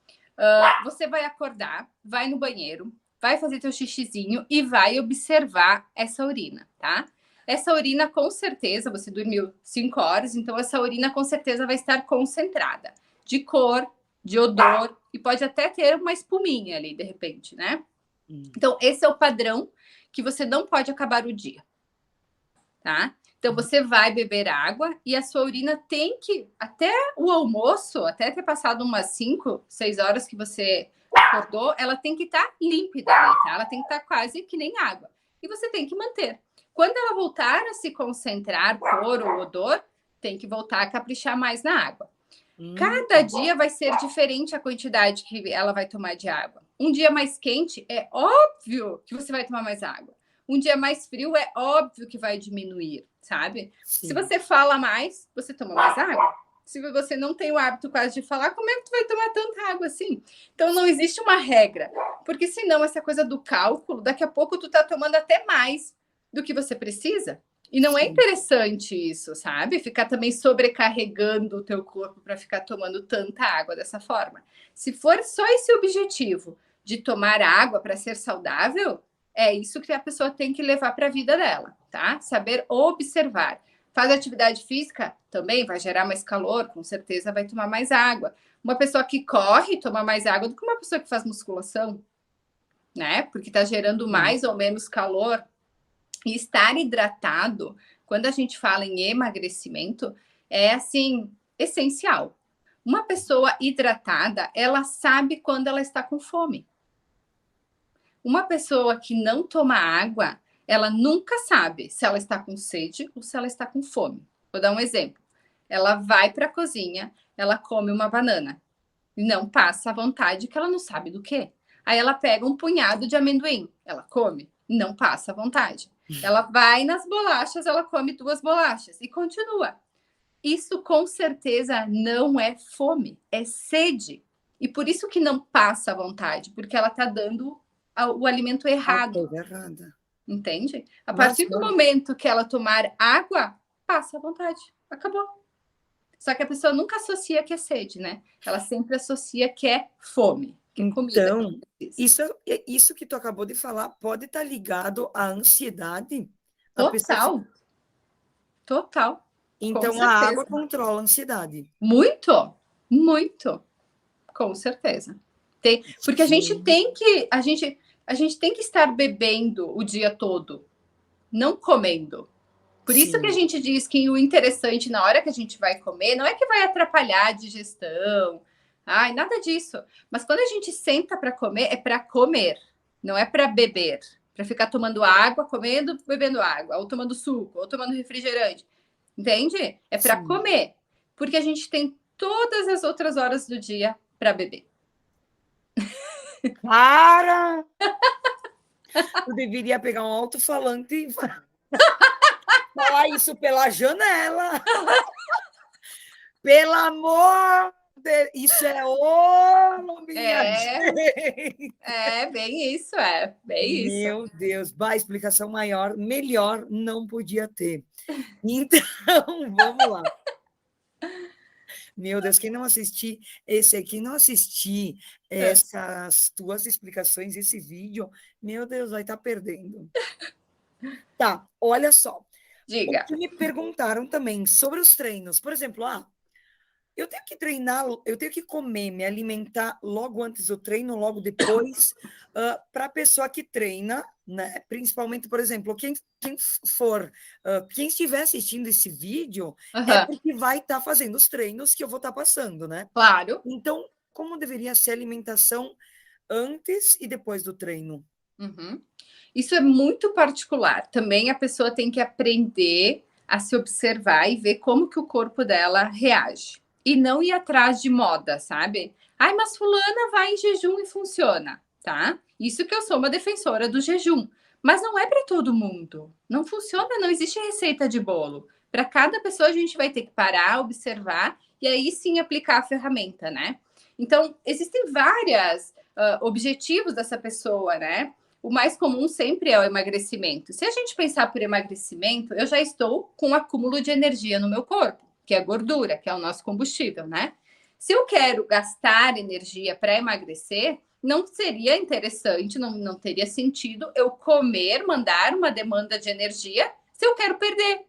você vai acordar, vai no banheiro, vai fazer teu xixizinho e vai observar essa urina, tá? Essa urina, com certeza, você dormiu 5 horas, então essa urina, com certeza, vai estar concentrada de cor, de odor, e pode até ter uma espuminha ali, de repente, né? Então, esse é o padrão que você não pode acabar o dia, tá? Então, você vai beber água e a sua urina tem que, até o almoço, até ter passado umas 5, 6 horas que você acordou, ela tem que estar límpida ali, tá? Ela tem que estar quase que nem água. E você tem que manter. Quando ela voltar a se concentrar, cor ou odor, tem que voltar a caprichar mais na água. Cada dia vai ser diferente a quantidade que ela vai tomar de água. Um dia mais quente, é óbvio que você vai tomar mais água. Um dia mais frio, é óbvio que vai diminuir, sabe? Sim. Se você fala mais, você toma mais água. Se você não tem o hábito quase de falar, como é que tu vai tomar tanta água assim? Então, não existe uma regra. Porque senão, essa coisa do cálculo, daqui a pouco tu tá tomando até mais do que você precisa. E não é interessante isso, sabe? Ficar também sobrecarregando o teu corpo para ficar tomando tanta água dessa forma. Se for só esse objetivo de tomar água para ser saudável, é isso que a pessoa tem que levar para a vida dela, tá? Saber observar. Faz atividade física, também vai gerar mais calor, com certeza vai tomar mais água. Uma pessoa que corre toma mais água do que uma pessoa que faz musculação, né? Porque está gerando mais ou menos calor. E estar hidratado, quando a gente fala em emagrecimento, é assim, essencial. Uma pessoa hidratada, ela sabe quando ela está com fome. Uma pessoa que não toma água, ela nunca sabe se ela está com sede ou se ela está com fome. Vou dar um exemplo. Ela vai para a cozinha, ela come uma banana. Não passa a vontade, que ela não sabe do que. Aí ela pega um punhado de amendoim, ela come, não passa a vontade. Ela vai nas bolachas, ela come 2 bolachas e continua. Isso com certeza não é fome, é sede. E por isso que não passa a vontade, porque ela está dando o alimento errado. Entende? A partir do momento que ela tomar água, passa a vontade. Acabou. Só que a pessoa nunca associa que é sede, né? Ela sempre associa que é fome, que é comida. Então, isso que tu acabou de falar pode estar ligado à ansiedade? Total. Total. Então, a água controla a ansiedade. Muito, muito. Com certeza. Porque a gente tem que... A gente tem que estar bebendo o dia todo, não comendo. Por isso que a gente diz que o interessante na hora que a gente vai comer não é que vai atrapalhar a digestão, nada disso. Mas quando a gente senta para comer, é para comer, não é para beber. Para ficar tomando água, comendo, bebendo água, ou tomando suco, ou tomando refrigerante. Entende? É para comer. Porque a gente tem todas as outras horas do dia para beber. Para! Eu deveria pegar um alto-falante e falar isso pela janela. Pelo amor de... Isso é ouro, minha gente. É, bem isso, bem isso. Meu Deus, explicação maior, melhor não podia ter. Então, vamos lá. Meu Deus, quem não assistir essas tuas explicações, esse vídeo, meu Deus, vai estar perdendo. Tá, olha só. Diga. O que me perguntaram também sobre os treinos. Por exemplo, eu tenho que treinar, eu tenho que comer, me alimentar logo antes do treino, logo depois, para a pessoa que treina, né? Principalmente, por exemplo, quem estiver assistindo esse vídeo, é porque vai estar fazendo os treinos que eu vou estar passando, né? Claro. Então, como deveria ser a alimentação antes e depois do treino? Isso é muito particular. Também a pessoa tem que aprender a se observar e ver como que o corpo dela reage. E não ir atrás de moda, sabe? Mas fulana vai em jejum e funciona, tá? Isso que eu sou uma defensora do jejum. Mas não é para todo mundo. Não funciona, não existe receita de bolo. Para cada pessoa a gente vai ter que parar, observar e aí sim aplicar a ferramenta, né? Então, existem vários objetivos dessa pessoa, né? O mais comum sempre é o emagrecimento. Se a gente pensar por emagrecimento, eu já estou com um acúmulo de energia no meu corpo, que é gordura, que é o nosso combustível, né? Se eu quero gastar energia para emagrecer, não seria interessante, não teria sentido eu comer, mandar uma demanda de energia se eu quero perder.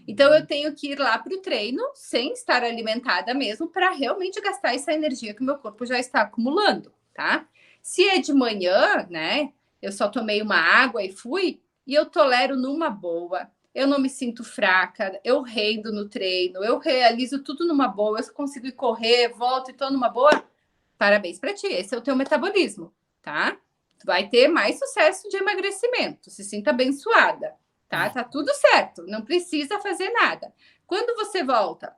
Então, eu tenho que ir lá para o treino sem estar alimentada mesmo para realmente gastar essa energia que o meu corpo já está acumulando, tá? Se é de manhã, né? Eu só tomei uma água e fui, e eu tolero numa boa. Eu não me sinto fraca, eu rendo no treino, eu realizo tudo numa boa, eu consigo ir correr, volto e estou numa boa. Parabéns para ti, esse é o teu metabolismo, tá? Tu vai ter mais sucesso de emagrecimento, se sinta abençoada, tá? Tá tudo certo, não precisa fazer nada. Quando você volta,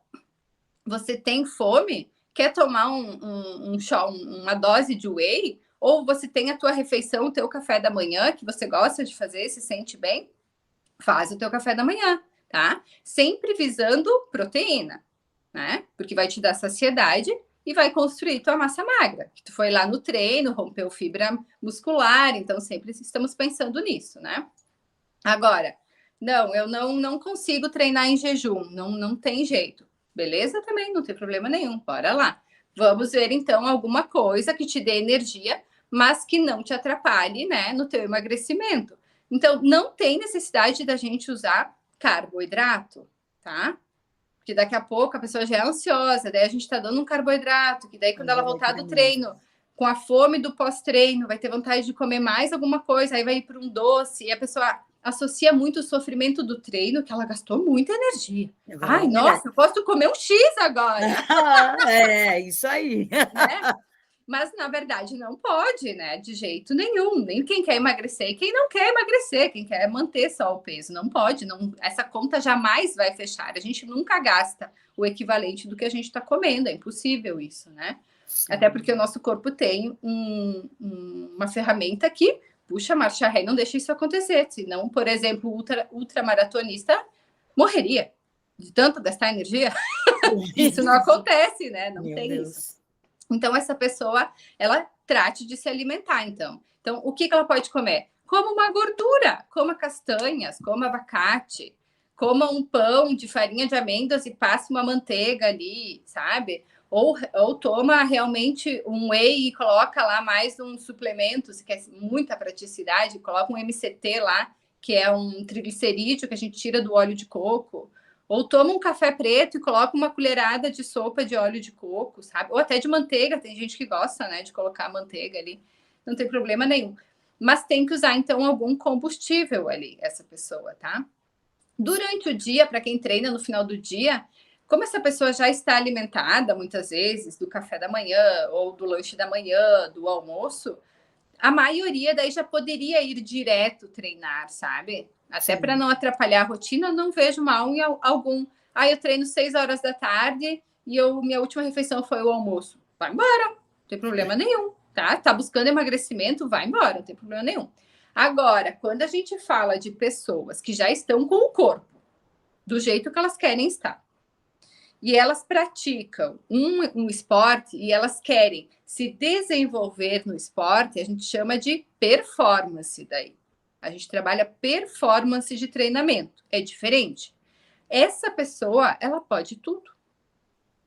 você tem fome, quer tomar uma dose de whey, ou você tem a tua refeição, o teu café da manhã, que você gosta de fazer, se sente bem, faz o teu café da manhã, tá? Sempre visando proteína, né? Porque vai te dar saciedade e vai construir tua massa magra. Tu foi lá no treino, rompeu fibra muscular, então sempre estamos pensando nisso, né? Agora, eu não consigo treinar em jejum, não tem jeito. Beleza? Também, não tem problema nenhum, bora lá. Vamos ver, então, alguma coisa que te dê energia, mas que não te atrapalhe, né, no teu emagrecimento. Então, não tem necessidade da gente usar carboidrato, tá? Porque daqui a pouco a pessoa já é ansiosa, daí a gente tá dando um carboidrato, que daí quando ela voltar do treino, com a fome do pós-treino, vai ter vontade de comer mais alguma coisa, aí vai ir para um doce, e a pessoa associa muito o sofrimento do treino, que ela gastou muita energia. Ai, nossa, eu posso comer um X agora. É, isso aí. Né? Mas, na verdade, não pode, né? De jeito nenhum. Nem quem quer emagrecer e quem não quer emagrecer, quem quer manter só o peso. Não pode. Não, essa conta jamais vai fechar. A gente nunca gasta o equivalente do que a gente está comendo. É impossível isso, né? Sim. Até porque o nosso corpo tem uma ferramenta que puxa a marcha ré e não deixa isso acontecer. Senão, por exemplo, o ultramaratonista morreria de tanto gastar energia. Isso não acontece, né? Não Meu tem Deus. Isso. Então, essa pessoa, ela trate de se alimentar, então. Então, o que ela pode comer? Coma uma gordura, coma castanhas, coma abacate, coma um pão de farinha de amêndoas e passe uma manteiga ali, sabe? Ou toma realmente um whey e coloca lá mais um suplemento, se quer muita praticidade, coloca um MCT lá, que é um triglicerídeo que a gente tira do óleo de coco. Ou toma um café preto e coloca uma colherada de sopa de óleo de coco, sabe? Ou até de manteiga, tem gente que gosta, né, de colocar manteiga ali, não tem problema nenhum. Mas tem que usar, então, algum combustível ali, essa pessoa, tá? Durante o dia, para quem treina no final do dia, como essa pessoa já está alimentada, muitas vezes, do café da manhã, ou do lanche da manhã, do almoço, a maioria daí já poderia ir direto treinar, sabe? Até para não atrapalhar a rotina, eu não vejo mal em algum. Ah, eu treino 6 horas da tarde e minha última refeição foi o almoço. Vai embora, não tem problema nenhum, tá? Tá buscando emagrecimento, vai embora, não tem problema nenhum. Agora, quando a gente fala de pessoas que já estão com o corpo do jeito que elas querem estar, e elas praticam um esporte e elas querem se desenvolver no esporte, a gente chama de performance daí. A gente trabalha performance de treinamento. É diferente. Essa pessoa, ela pode tudo.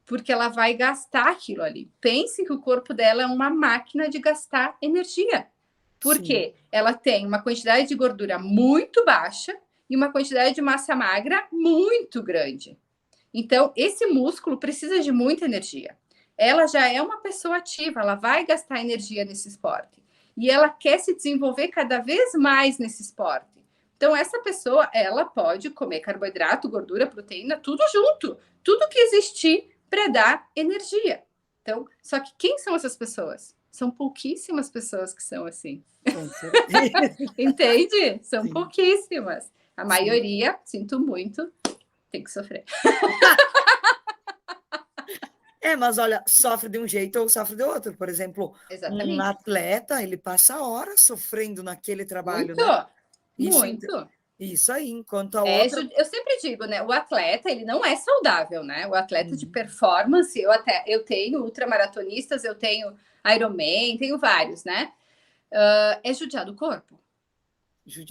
Porque ela vai gastar aquilo ali. Pense que o corpo dela é uma máquina de gastar energia. Porque ela tem uma quantidade de gordura muito baixa e uma quantidade de massa magra muito grande. Então, esse músculo precisa de muita energia. Ela já é uma pessoa ativa, ela vai gastar energia nesse esporte. E ela quer se desenvolver cada vez mais nesse esporte. Então, essa pessoa, ela pode comer carboidrato, gordura, proteína, tudo junto. Tudo que existir para dar energia. Então, só que quem são essas pessoas? São pouquíssimas pessoas que são assim. Entende? São Sim. pouquíssimas. A maioria, sinto muito, tem que sofrer. Mas olha, sofre de um jeito ou sofre de outro. Por exemplo, Exatamente. Um atleta, ele passa horas sofrendo naquele trabalho, muito, né? Muito. Isso aí, enquanto a outra... Eu sempre digo, né? O atleta, ele não é saudável, né? O atleta de performance, eu tenho ultramaratonistas, eu tenho Ironman, tenho vários, né? É judiar do corpo.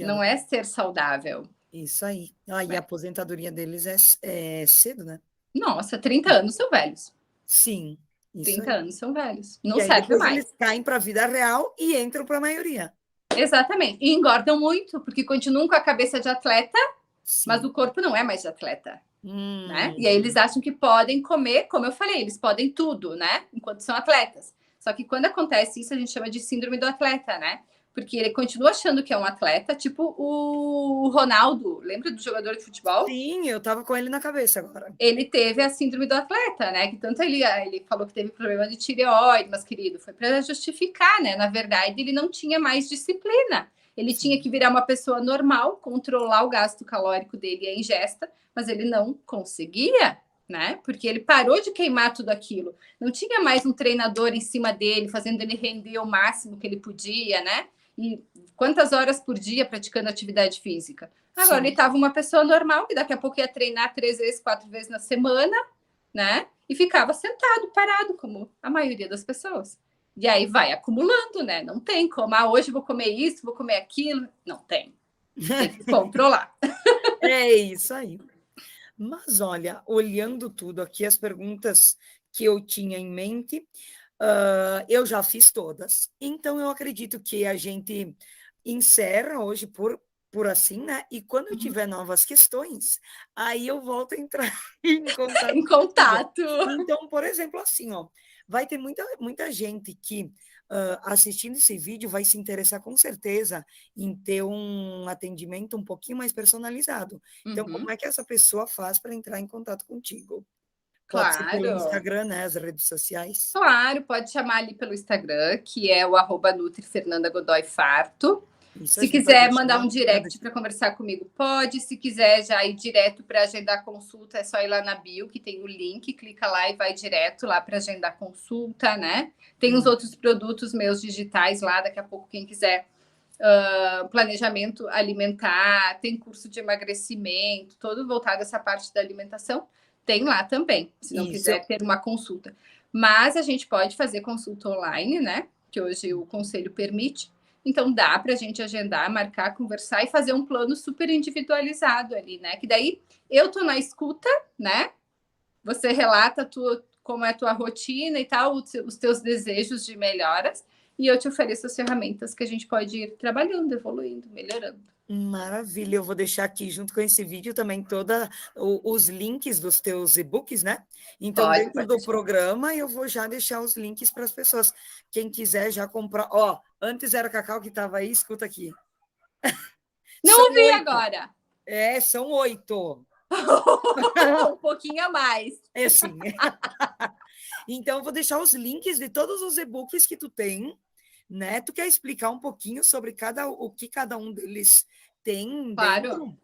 Não é ser saudável. Isso aí. E a aposentadoria deles é cedo, né? Nossa, 30 anos são velhos. Sim. 30 anos são velhos. Não e aí, serve mais. Eles caem para a vida real e entram para a maioria. Exatamente. E engordam muito, porque continuam com a cabeça de atleta, Sim. mas o corpo não é mais de atleta. Né? E aí eles acham que podem comer, como eu falei, eles podem tudo, né? Enquanto são atletas. Só que quando acontece isso, a gente chama de síndrome do atleta, né? Porque ele continua achando que é um atleta, tipo o Ronaldo, lembra do jogador de futebol? Sim, eu tava com ele na cabeça agora. Ele teve a síndrome do atleta, né? Que tanto ele falou que teve problema de tireoide, mas, querido, foi para justificar, né? Na verdade, ele não tinha mais disciplina. Ele Sim. tinha que virar uma pessoa normal, controlar o gasto calórico dele e a ingesta, mas ele não conseguia, né? Porque ele parou de queimar tudo aquilo. Não tinha mais um treinador em cima dele, fazendo ele render o máximo que ele podia, né? E quantas horas por dia praticando atividade física? Agora, Sim. ele estava uma pessoa normal, que daqui a pouco ia treinar 3 vezes, 4 vezes na semana, né? E ficava sentado, parado, como a maioria das pessoas. E aí vai acumulando, né? Não tem como, hoje vou comer isso, vou comer aquilo. Não tem. Tem que controlar. É isso aí. Mas olha, olhando tudo aqui, as perguntas que eu tinha em mente, eu já fiz todas. Então, eu acredito que a gente encerra hoje por por assim, né? E quando eu tiver novas questões, aí eu volto a entrar em contato. Em contato. Então, por exemplo, assim, ó, vai ter muita gente que assistindo esse vídeo vai se interessar com certeza em ter um atendimento um pouquinho mais personalizado. Então, como é que essa pessoa faz para entrar em contato contigo? Pode ser pelo Instagram, né? As redes sociais. Claro, pode chamar ali pelo Instagram, que é o @NutriFernandaGodoyFarto. Isso, se quiser mandar um direct para conversar comigo, pode. Se quiser já ir direto para agendar consulta, é só ir lá na bio, que tem o link, clica lá e vai direto lá para agendar consulta, né? Tem os outros produtos meus digitais lá, daqui a pouco, quem quiser planejamento alimentar, tem curso de emagrecimento, todo voltado a essa parte da alimentação, tem lá também, se não quiser ter uma consulta. Mas a gente pode fazer consulta online, né? Que hoje o conselho permite. Então, dá para a gente agendar, marcar, conversar e fazer um plano super individualizado ali, né? Que daí eu tô na escuta, né? Você relata como é a tua rotina e tal, os teus desejos de melhoras, e eu te ofereço as ferramentas que a gente pode ir trabalhando, evoluindo, melhorando. Maravilha, eu vou deixar aqui junto com esse vídeo também todos os links dos teus e-books, né? Então, dentro do programa, eu vou já deixar os links para as pessoas. Quem quiser já comprar. Ó, antes era Cacau que estava aí, escuta aqui. Não ouvi agora. São 8. Um pouquinho a mais. É sim. Então, eu vou deixar os links de todos os e-books que tu tem, né? Tu quer explicar um pouquinho sobre o que cada um deles tem dentro?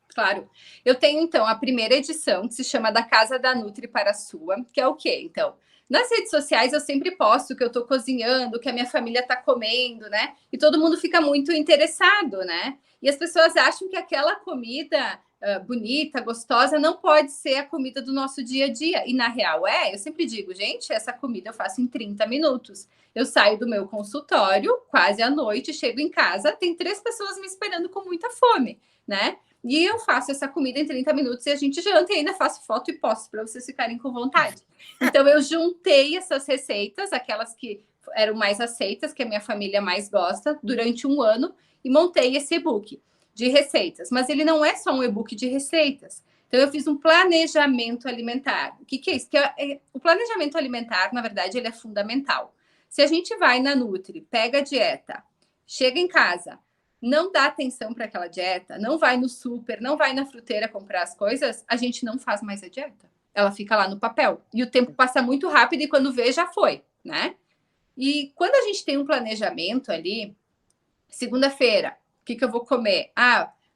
Claro. Eu tenho, então, a primeira edição, que se chama Da Casa da Nutri para a Sua, que é o quê? Então, nas redes sociais eu sempre posto que eu estou cozinhando, que a minha família está comendo, né? E todo mundo fica muito interessado, né? E as pessoas acham que aquela comida bonita, gostosa, não pode ser a comida do nosso dia a dia. E na real eu sempre digo, gente, essa comida eu faço em 30 minutos. Eu saio do meu consultório quase à noite, chego em casa, tem 3 pessoas me esperando com muita fome, né? E eu faço essa comida em 30 minutos e a gente janta e ainda faço foto e posto para vocês ficarem com vontade. Então, eu juntei essas receitas, aquelas que eram mais aceitas, que a minha família mais gosta, durante um ano e montei esse e-book de receitas. Mas ele não é só um e-book de receitas. Então, eu fiz um planejamento alimentar. O que é isso? O planejamento alimentar, na verdade, ele é fundamental. Se a gente vai na Nutri, pega a dieta, chega em casa, não dá atenção para aquela dieta, não vai no super, não vai na fruteira comprar as coisas, a gente não faz mais a dieta. Ela fica lá no papel. E o tempo passa muito rápido e quando vê, já foi, né? E quando a gente tem um planejamento ali, segunda-feira, o que eu vou comer?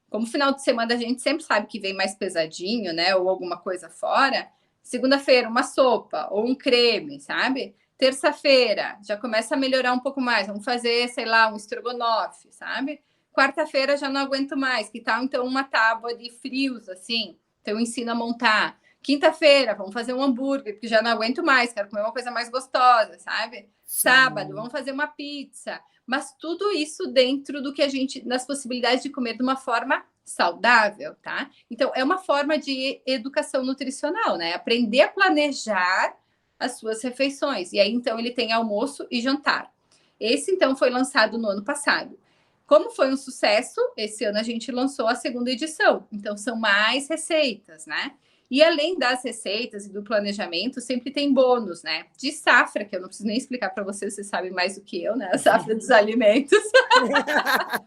Como final de semana a gente sempre sabe que vem mais pesadinho, né? Ou alguma coisa fora. Segunda-feira, uma sopa ou um creme, sabe? Terça-feira, já começa a melhorar um pouco mais. Vamos fazer, sei lá, um estrogonofe, sabe? Quarta-feira já não aguento mais. Que tal, então, uma tábua de frios, assim? Então, eu ensino a montar. Quinta-feira, vamos fazer um hambúrguer, porque já não aguento mais, quero comer uma coisa mais gostosa, sabe? Sábado, vamos fazer uma pizza. Mas tudo isso dentro do que a gente, nas possibilidades de comer de uma forma saudável, tá? Então, é uma forma de educação nutricional, né? Aprender a planejar as suas refeições. E aí, então, ele tem almoço e jantar. Esse, então, foi lançado no ano passado. Como foi um sucesso, esse ano a gente lançou a segunda edição. Então, são mais receitas, né? E além das receitas e do planejamento, sempre tem bônus, né? De safra, que eu não preciso nem explicar para vocês sabem mais do que eu, né? A safra dos alimentos.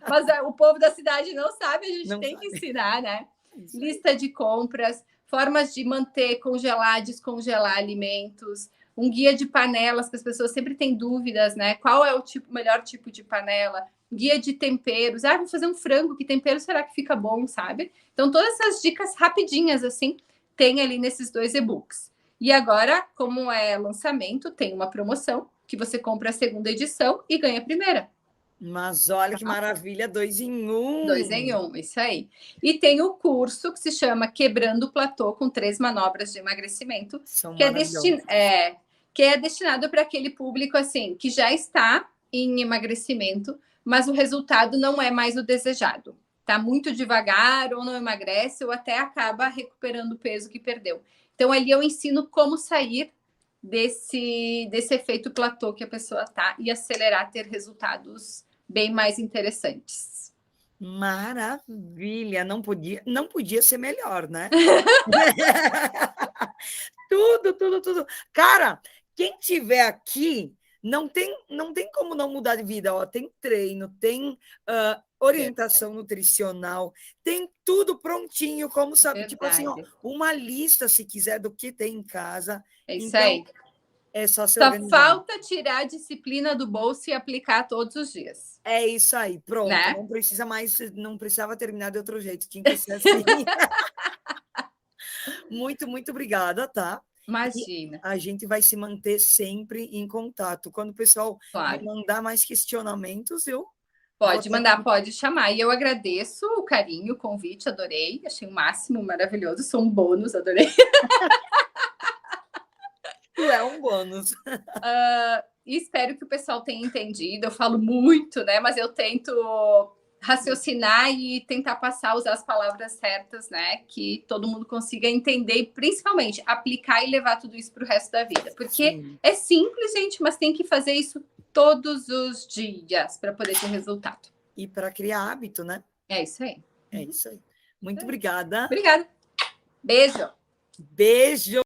Mas o povo da cidade não sabe, a gente não tem que ensinar, né? Lista de compras, formas de manter, congelar, descongelar alimentos, um guia de panelas, que as pessoas sempre têm dúvidas, né? Qual é o melhor tipo de panela? Guia de temperos. Vou fazer um frango, que tempero será que fica bom, sabe? Então, todas essas dicas rapidinhas, assim, tem ali nesses 2 e-books. E agora, como é lançamento, tem uma promoção que você compra a segunda edição e ganha a primeira. Mas olha que maravilha, 2 em 1. 2 em 1, isso aí. E tem o curso que se chama Quebrando o Platô com 3 manobras de emagrecimento, que é destinado para aquele público assim que já está em emagrecimento, mas o resultado não é mais o desejado. Está muito devagar, ou não emagrece, ou até acaba recuperando o peso que perdeu. Então, ali eu ensino como sair desse efeito platô que a pessoa está e acelerar, ter resultados bem mais interessantes. Maravilha, não podia ser melhor, né? Tudo, tudo, tudo. Cara, quem tiver aqui não tem como não mudar de vida. Ó, tem treino, tem orientação nutricional, tem tudo prontinho, como sabe, tipo assim, ó, Verdade. uma lista, se quiser, do que tem em casa. É isso Então, aí. é só se Só organizar. falta tirar a disciplina do bolso e aplicar todos os dias, É isso aí, pronto. né? Não precisa mais, não precisava terminar de outro jeito, tinha que ser assim. Muito, muito obrigada, tá? E Imagina, a gente vai se manter sempre em contato. Quando o pessoal me claro. mandar mais questionamentos, eu vou Pode estar mandar, aqui. pode chamar. E eu agradeço o carinho, o convite, adorei. Achei o máximo, maravilhoso. Sou um bônus, adorei. Tu é um bônus. E espero que o pessoal tenha entendido. Eu falo muito, né? Mas eu tento raciocinar e tentar passar, usar as palavras certas, né? Que todo mundo consiga entender e principalmente aplicar e levar tudo isso para o resto da vida. Porque Sim. é simples, gente, mas tem que fazer isso todos os dias para poder ter resultado. E para criar hábito, né? É isso aí. É isso aí. Muito obrigada. Obrigada. Beijo. Beijo.